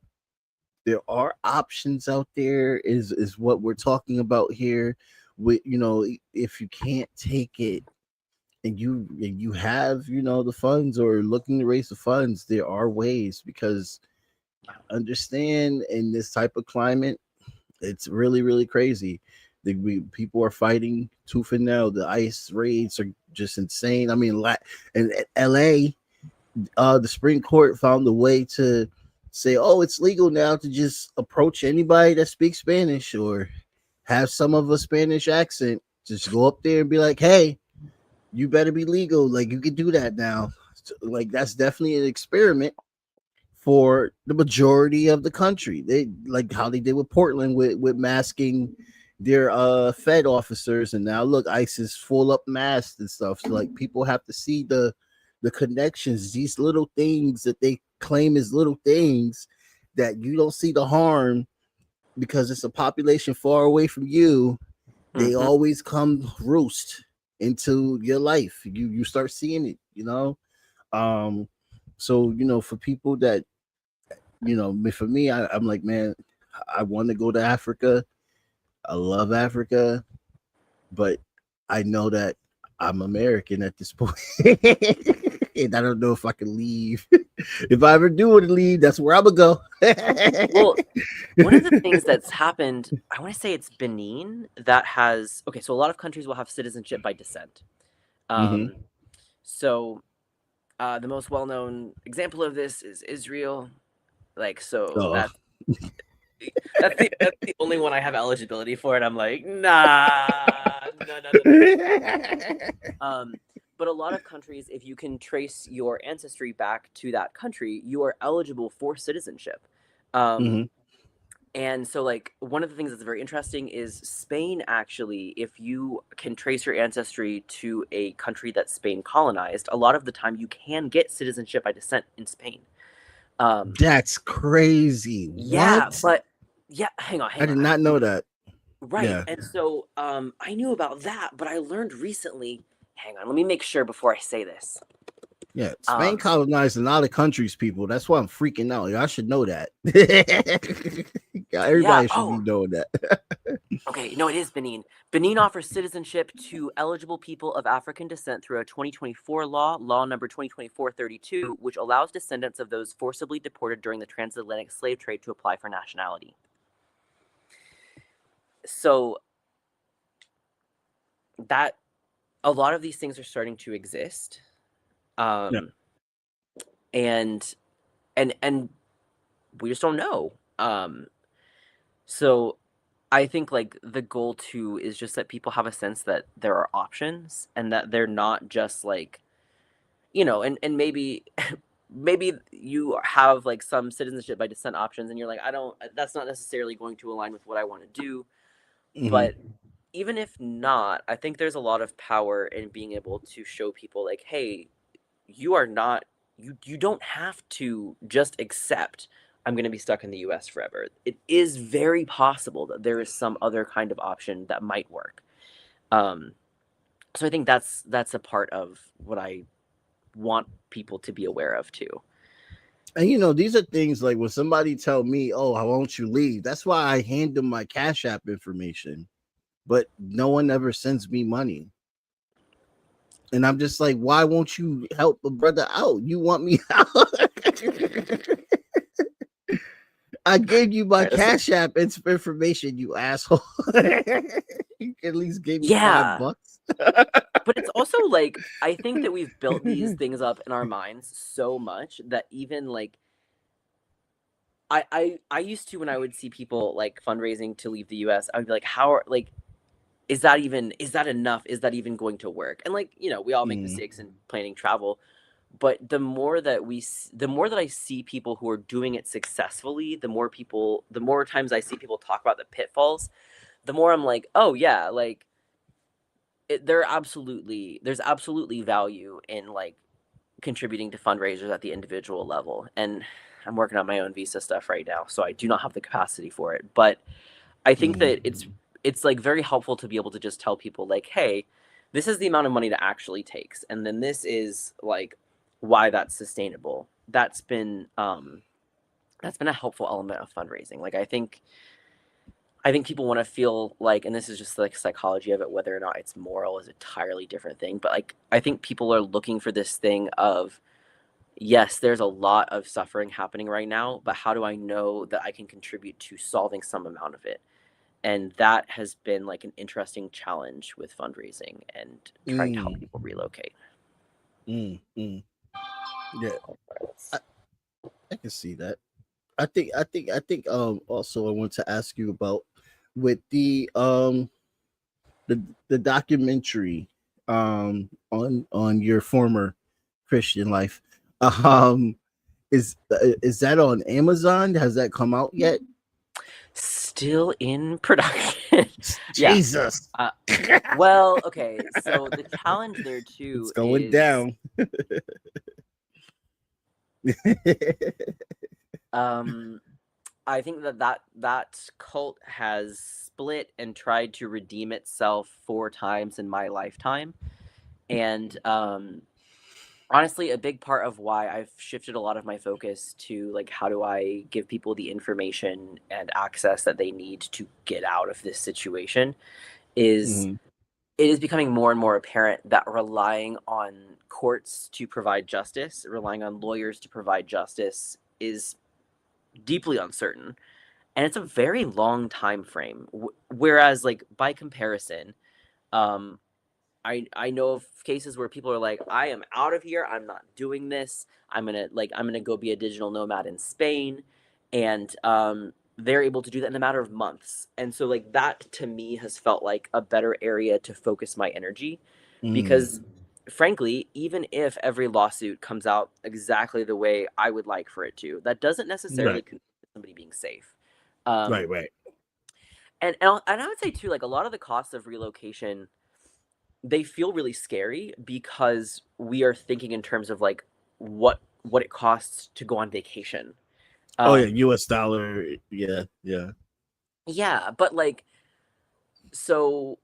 there are options out there is what we're talking about here. With, you know, if you can't take it and you have, you know, the funds or looking to raise the funds, there are ways because understand in this type of climate, it's really really crazy. People are fighting tooth and nail. The ICE raids are just insane. I mean, in LA, the Supreme Court found a way to say, oh, it's legal now to just approach anybody that speaks Spanish or have some of a Spanish accent. Just go up there and be like, hey, you better be legal. Like, you can do that now. So, like, that's definitely an experiment for the majority of the country. They like how they did with Portland with masking their Fed officers, and now look, ICE is full up masked and stuff. So like people have to see the connections, these little things that they claim is little things that you don't see the harm because it's a population far away from you. They mm-hmm. always come roost into your life. You start seeing it, you know. Um, so you know, for people that, you know, for me, I'm like, man, I want to go to Africa. I love Africa, but I know that I'm American at this point. And I don't know if I can leave. If I ever do want to leave, that's where I'm gonna go. Well, one of the things that's happened, I want to say it's Benin that has, okay, so a lot of countries will have citizenship by descent. Hmm. So the most well-known example of this is Israel. Like, so Oh, that's the only one I have eligibility for, and I'm like, nah, no. But a lot of countries, if you can trace your ancestry back to that country, you are eligible for citizenship. Um, hmm. And so, like, one of the things that's very interesting is Spain, actually, if you can trace your ancestry to a country that Spain colonized, a lot of the time you can get citizenship by descent in Spain. Um, That's crazy. yeah, What? but yeah, hang on, I hang on. did not know that. Right. Yeah, And so I knew about that, but I learned recently, hang on, let me make sure before I say this. yeah. Spain Um, colonized a lot of countries, people. That's why I'm freaking out. I should know that. yeah, Everybody should be oh, knowing that. okay, no, it is Benin. Benin offers citizenship to eligible people of African descent through a 2024 law, law number 2024-32, which allows descendants of those forcibly deported during the transatlantic slave trade to apply for nationality. So that a lot of these things are starting to exist. Yeah. Um, and and we just don't know. So I think like the goal too is just that people have a sense that there are options and that they're not just like, you know, and maybe maybe you have like some citizenship by descent options and you're like, I don't, that's not necessarily going to align with what I want to do. Hmm. But even if not, I think there's a lot of power in being able to show people like, hey, you are not, you don't have to just accept I'm going to be stuck in the US forever. It is very possible that there is some other kind of option that might work. Um, so I think that's a part of what I want people to be aware of too. And you know, these are things like when somebody tell me, "Oh, why won't you leave?" That's why I hand them my Cash App information, but no one ever sends me money. And I'm just like, why won't you help a brother out? You want me out? I gave you my Right, listen. Cash App information, you asshole. You can at least give me five Yeah, bucks. but it's also like I think that we've built these things up in our minds so much that even like I used to when I would see people like fundraising to leave the US, I would be like, how are like is that enough? Is that even going to work? And like, you know, we all make Mm, mistakes in planning travel, but the more that the more that I see people who are doing it successfully, the more times I see people talk about the pitfalls, the more I'm like, oh yeah, like there's absolutely value in like contributing to fundraisers at the individual level. And I'm working on my own visa stuff right now, so I do not have the capacity for it. But I think that mm. it's like very helpful to be able to just tell people like, hey, this is the amount of money that actually takes, and then this is like why that's sustainable. That's been a helpful element of fundraising. Like I think people want to feel like, and this is just like psychology of it, whether or not it's moral is an entirely different thing. But like, I think people are looking for this thing of, yes, there's a lot of suffering happening right now, but how do I know that I can contribute to solving some amount of it? And that has been like an interesting challenge with fundraising and trying to help people relocate. Yeah, I can see that. I think also I want to ask you about with the documentary on your former Christian life. Um is that on Amazon? Has that come out yet? Still in production. Yeah. Jesus. Well, okay. So the challenge there too It's going is down. I think that cult has split and tried to redeem itself 4 times in my lifetime. And honestly, a big part of why I've shifted a lot of my focus to like how do I give people the information and access that they need to get out of this situation is Mhm. it is becoming more and more apparent that relying on courts to provide justice, relying on lawyers to provide justice is deeply uncertain, and it's a very long time frame. Whereas like by comparison, um I know of cases where people are like, I am out of here, I'm not doing this, I'm gonna go be a digital nomad in Spain, and they're able to do that in a matter of months. And so like that to me has felt like a better area to focus my energy, because frankly, even if every lawsuit comes out exactly the way I would like for it to, that doesn't necessarily Right. convince somebody being safe. Um, Right. and I would say too, like a lot of the costs of relocation, they feel really scary because we are thinking in terms of like what it costs to go on vacation. Oh yeah, Um, US dollar. Yeah. yeah, but like so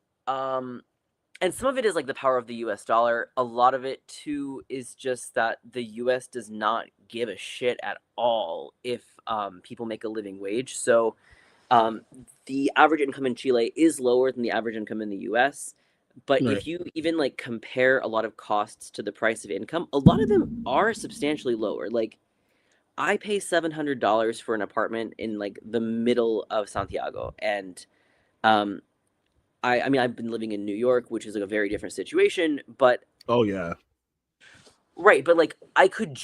and some of it is like the power of the US dollar. A lot of it too is just that the US does not give a shit at all if people make a living wage. So um, the average income in Chile is lower than the average income in the US. But Right. if you even like compare a lot of costs to the price of income, a lot of them are substantially lower. Like I pay $700 for an apartment in like the middle of Santiago, and um, I mean I've been living in New York, which is like a very different situation. But Oh yeah. right, but like I could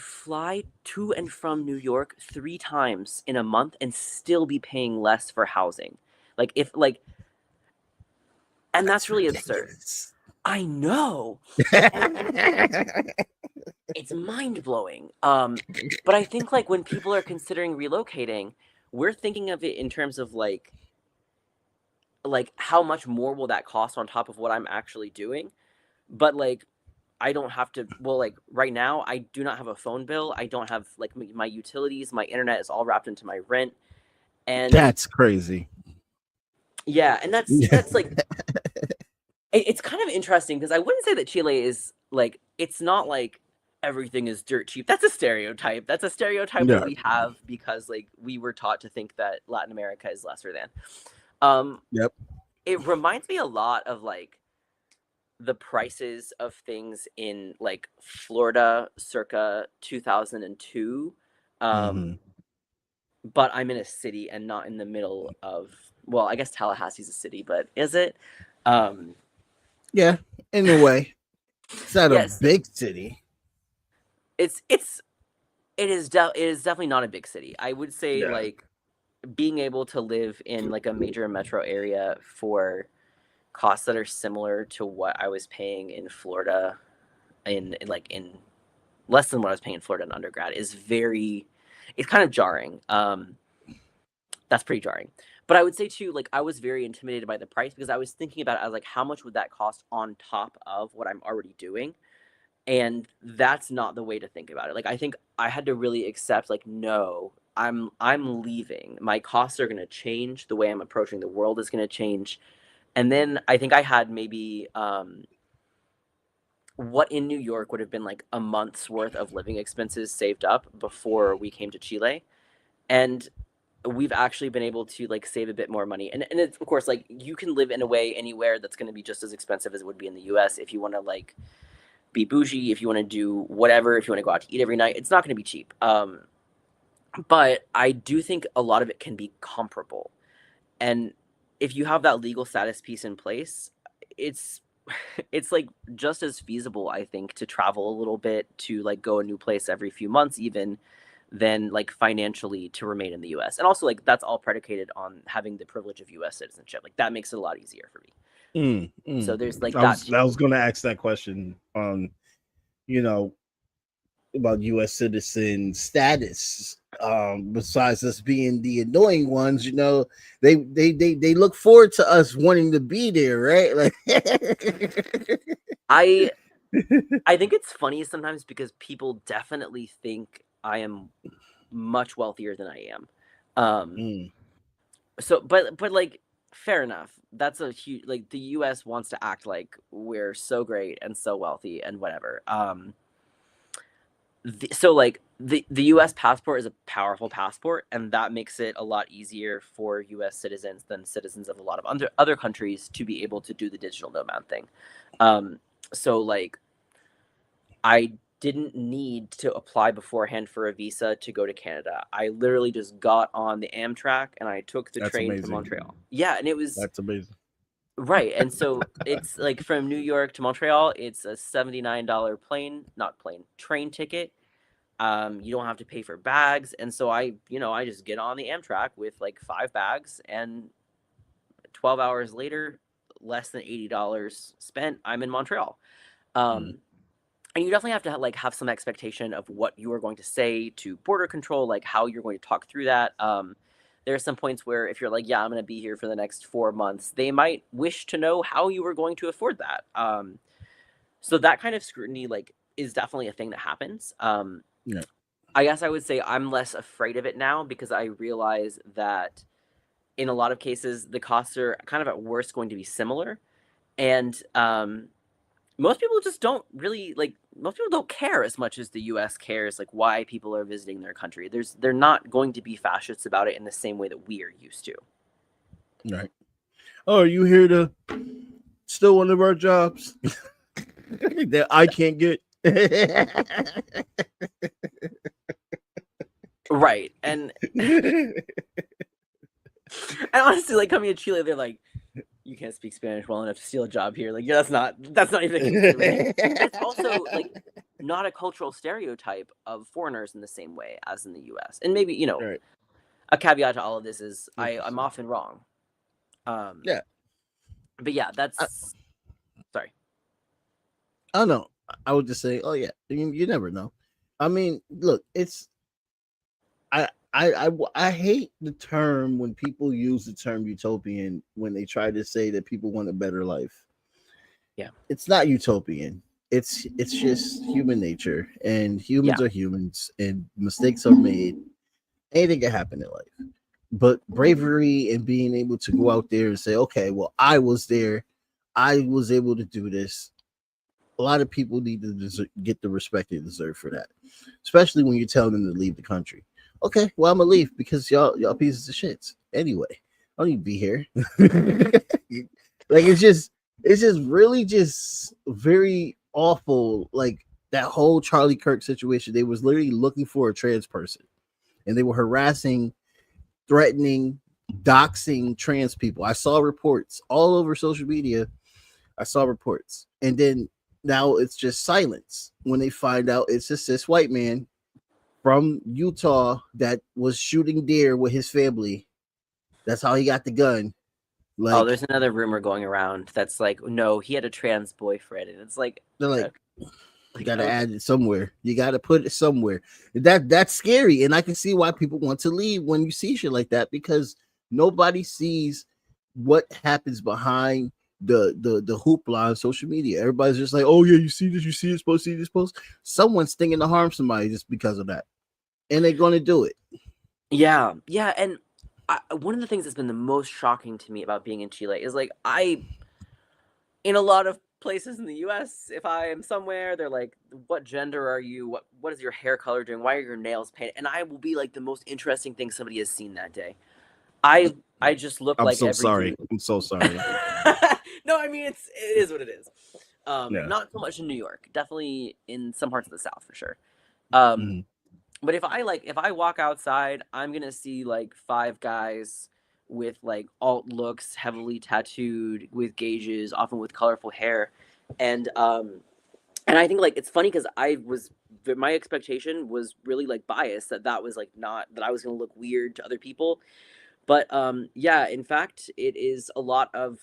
fly to and from New York 3 times in a month and still be paying less for housing. Like if like, and that's really absurd. Ridiculous. I know. And it's mind blowing. But I think like when people are considering relocating, we're thinking of it in terms of like how much more will that cost on top of what I'm actually doing. But like I don't have to, well, like right now I do not have a phone bill. I don't have like my utilities, my internet is all wrapped into my rent. And That's crazy. yeah, and that's like it's kind of interesting because I wouldn't say that Chile is like, it's not like everything is dirt cheap. That's a stereotype. That's a stereotype that Yeah. we have because like we were taught to think that Latin America is lesser than. Um, Yep. it reminds me a lot of like the prices of things in like Florida circa 2002. hmm But I'm in a city and not in the middle of, well, I guess Tallahassee's a city, but is it? Um, Yeah. In a way, it's not a yes, big city. it's it is definitely not a big city. I would say Yeah. like being able to live in like a major metro area for costs that are similar to what I was paying in Florida in less than what I was paying in Florida in undergrad is very, it's kind of jarring. That's pretty jarring. But I would say too, like I was very intimidated by the price because I was thinking about it as like how much would that cost on top of what I'm already doing? And that's not the way to think about it. Like I think I had to really accept like no, I'm leaving. My costs are going to change. The way I'm approaching the world is going to change. And then I think I had maybe what in New York would have been like a month's worth of living expenses saved up before we came to Chile. And we've actually been able to like save a bit more money. And it's, of course, like you can live in a way anywhere that's going to be just as expensive as it would be in the US if you want to like be bougie, if you want to do whatever, if you want to go out to eat every night. It's not going to be cheap. But I do think a lot of it can be comparable. And if you have that legal status piece in place, it's it's like just as feasible, I think, to travel a little bit, to like go a new place every few months even, than like financially to remain in the US. And also like that's all predicated on having the privilege of US citizenship. Like that makes it a lot easier for me. So there's like I was going to ask that question on, you know, about U.S. citizen status. Besides us being the annoying ones, you know, they look forward to us wanting to be there, right? Like, I think it's funny sometimes because people definitely think I am much wealthier than I am. So, but like, fair enough. That's a huge, like, the U.S. wants to act like we're so great and so wealthy and whatever. So like the U.S. passport is a powerful passport, and that makes it a lot easier for U.S. citizens than citizens of a lot of other countries to be able to do the digital nomad thing. So like I didn't need to apply beforehand for a visa to go to Canada. I literally just got on the Amtrak and I took the train to Montreal. Yeah, and that's amazing. Right. And so it's like from New York to Montreal, it's a $79 train ticket. You don't have to pay for bags. And so I just get on the Amtrak with like 5 bags, and 12 hours later, less than $80 spent, I'm in Montreal. And you definitely have to like have some expectation of what you are going to say to border control, like how you're going to talk through that. There are some points where if you're like, yeah, I'm going to be here for the next 4 months, they might wish to know how you were going to afford that. So that kind of scrutiny like is definitely a thing that happens. Yeah. I guess I would say I'm less afraid of it now because I realize that in a lot of cases, the costs are kind of at worst going to be similar. And most people just don't really like, most people don't care as much as the US cares, like why people are visiting their country. They're not going to be fascists about it in the same way that we are used to. Right. Oh, are you here to steal one of our jobs that I can't get? Right. And honestly, like coming to Chile, they're like, you can't speak Spanish well enough to steal a job here. Like, yeah, that's not even a consideration. It's also like not a cultural stereotype of foreigners in the same way as in the US. And maybe, Right. a caveat to all of this is I'm often wrong. Yeah. But yeah, that's sorry. I don't know. I would just say, oh yeah, you never know. I mean, look, it's I hate the term when people use the term utopian when they try to say that people want a better life. Yeah. It's not utopian. It's just human nature, and humans are humans, and mistakes are made. Anything can happen in life. But bravery and being able to go out there and say, okay, well, I was there. I was able to do this. A lot of people need to get the respect they deserve for that, especially when you're telling them to leave the country. Okay, well, I'm gonna leave because y'all pieces of shits. Anyway, I don't need to be here. Like it's just really just very awful. Like that whole Charlie Kirk situation. They was literally looking for a trans person, and they were harassing, threatening, doxing trans people. I saw reports all over social media. I saw reports, and then now it's just silence when they find out it's a cis white man from Utah that was shooting deer with his family. That's how he got the gun. Like, there's another rumor going around that's like, no, he had a trans boyfriend, and it's like they're like you gotta add it somewhere. You gotta put it somewhere. That's scary, and I can see why people want to leave when you see shit like that, because nobody sees what happens behind the hoopla on social media. Everybody's just like, oh yeah, you see this post, see this post. Someone's thinking to harm somebody just because of that, and they're going to do it. Yeah, yeah, and one of the things that's been the most shocking to me about being in Chile is like in a lot of places in the U.S., if I am somewhere, they're like, "What gender are you? What is your hair color doing? Why are your nails painted?" And I will be like the most interesting thing somebody has seen that day. I just look I'm like so every sorry. dude. I'm so sorry. No, I mean it is what it is. Yeah. Not so much in New York. Definitely in some parts of the South for sure. Um, Mhm. but if I walk outside, I'm gonna see like five guys with like alt looks, heavily tattooed, with gauges, often with colorful hair, and I think like it's funny because my expectation was really like biased that was like not that I was gonna look weird to other people, but yeah, in fact, it is a lot of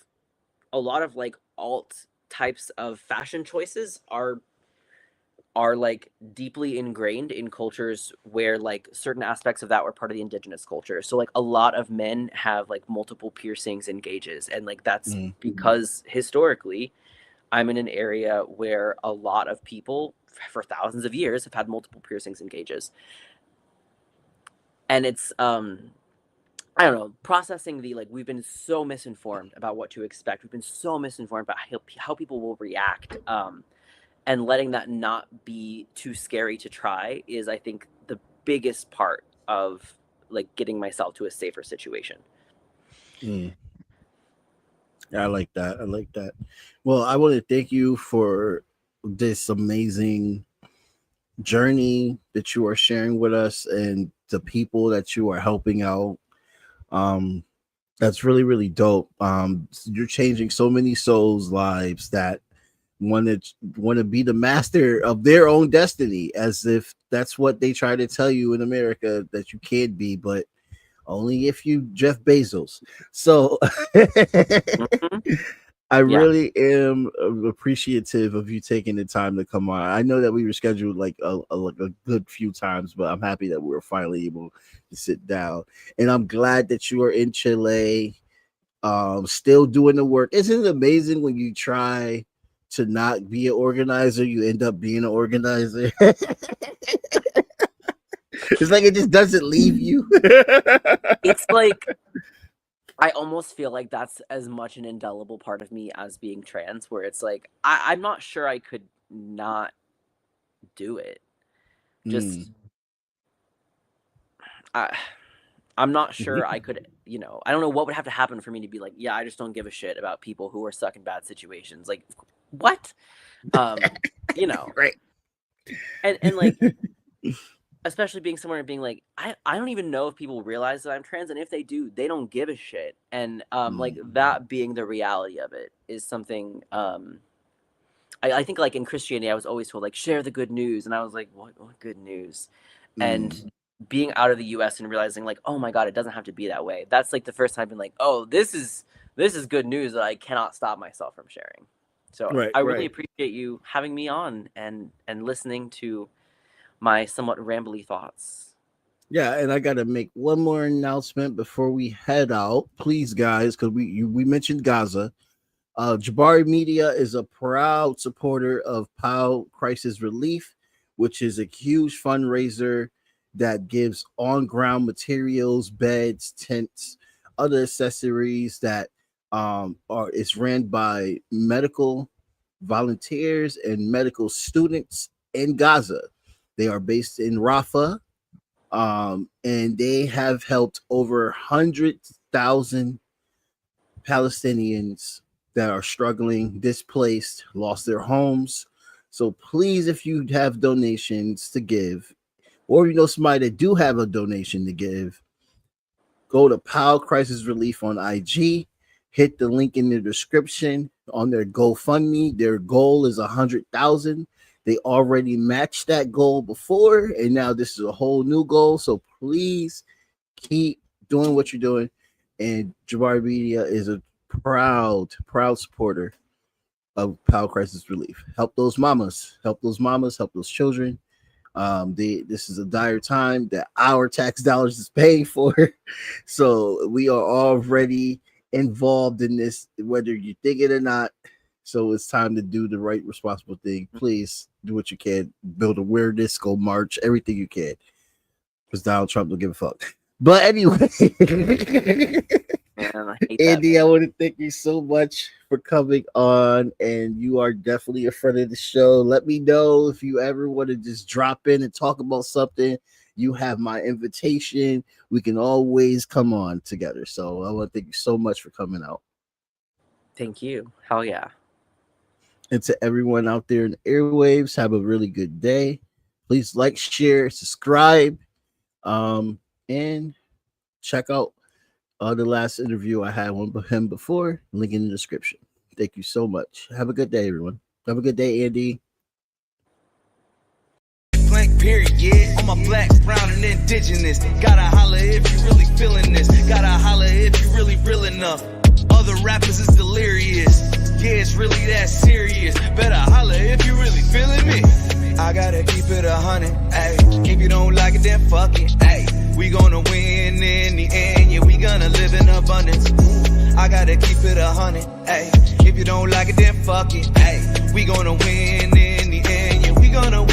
like alt types of fashion choices are like deeply ingrained in cultures where like certain aspects of that were part of the indigenous culture. So like a lot of men have like multiple piercings and gauges, and like that's Mhm. because historically I'm in an area where a lot of people for thousands of years have had multiple piercings and gauges. And it's I don't know, processing the like we've been so misinformed about what to expect. We've been so misinformed about how people will react. And letting that not be too scary to try is, I think, the biggest part of like getting myself to a safer situation. Mm. I like that. I like that. Well, I want to thank you for this amazing journey that you are sharing with us and the people that you are helping out. Um, that's really, really dope. You're changing so many souls' lives that want to be the master of their own destiny, as if that's what they try to tell you in America that you can't be, but only if you Jeff Bezos. So Mhm. I Yeah. really am appreciative of you taking the time to come on. I know that we were scheduled like a good few times, but I'm happy that we were finally able to sit down. And I'm glad that you are in Chile, still doing the work. Isn't it amazing when you try to not be an organizer, you end up being an organizer? It's like it just doesn't leave you. It's like I almost feel like that's as much an indelible part of me as being trans, where it's like I'm not sure I could not do it. Mm. Just I I'm not sure I could, I don't know what would have to happen for me to be like, yeah, I just don't give a shit about people who are stuck in bad situations. Like, what? Um, you know, Right. and like, especially being somewhere and being like, I don't even know if people realize that I'm trans, and if they do, they don't give a shit. And like Mm. that being the reality of it is something. I think like in Christianity, I was always told like share the good news, and I was like, what good news? Mm. And being out of the U.S. and realizing like, oh my god, it doesn't have to be that way. That's like the first time I've been like, oh, this is good news that I cannot stop myself from sharing. So Right, I really right. appreciate you having me on and listening to my somewhat rambly thoughts. Yeah, and I gotta make one more announcement before we head out, please, guys, because we mentioned Gaza. Jabari Media is a proud supporter of POW Crisis Relief, which is a huge fundraiser that gives on ground materials, beds, tents, other accessories that are it's ran by medical volunteers and medical students in Gaza. They are based in Rafah, and they have helped over 100,000 Palestinians that are struggling, displaced, lost their homes. So please, if you have donations to give, or you know somebody that do have a donation to give, go to POW Crisis Relief on IG. Hit the link in the description on their GoFundMe. Their goal is 100,000. They already matched that goal before, and now this is a whole new goal. So please keep doing what you're doing. And Jabari Media is a proud supporter of POW Crisis Relief. Help those mamas, help those children. This is a dire time that our tax dollars is paying for. So we are already involved in this, whether you think it or not. So it's time to do the right, responsible thing. Please do what you can. Build awareness, go march, everything you can. Because Donald Trump don't give a fuck. But anyway, Man, I hate that. Andy, I want to thank you so much for coming on, and you are definitely a friend of the show. Let me know if you ever want to just drop in and talk about something. You have my invitation. We can always come on together. So I want to thank you so much for coming out. Thank you. Hell yeah. And to everyone out there in the airwaves, have a really good day. Please like, share, subscribe, and check out the last interview I had with him before. Link in the description. Thank you so much. Have a good day, everyone. Have a good day, Andy. Blank period, yeah. On my black, brown, and indigenous. Gotta holler if you really feeling this. Gotta holler if you really real enough. Other rappers is delirious. Yeah, it's really that serious. Better holler if you really feeling me. I gotta keep it 100, ayy. If you don't like it, then fuck it, ayy. We gonna win in the end, yeah, we gonna live in abundance. I gotta keep it 100, ayy. If you don't like it, then fuck it, ayy. We gonna win in the end, yeah, we gonna.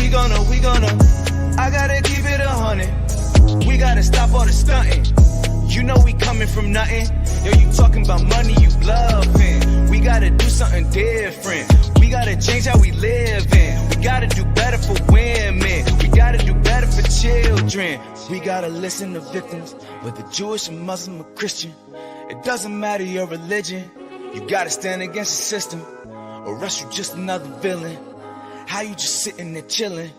I gotta keep it 100. We gotta stop all the stunting. You know we coming from nothing. Yo, you talking about money, you bluffing. We gotta do something different. We gotta change how we live in. We gotta do better for women. We gotta do better for children. We gotta listen to victims, whether Jewish or Muslim or Christian. It doesn't matter your religion. You gotta stand against the system, or else you just another villain. How you just sitting there chilling?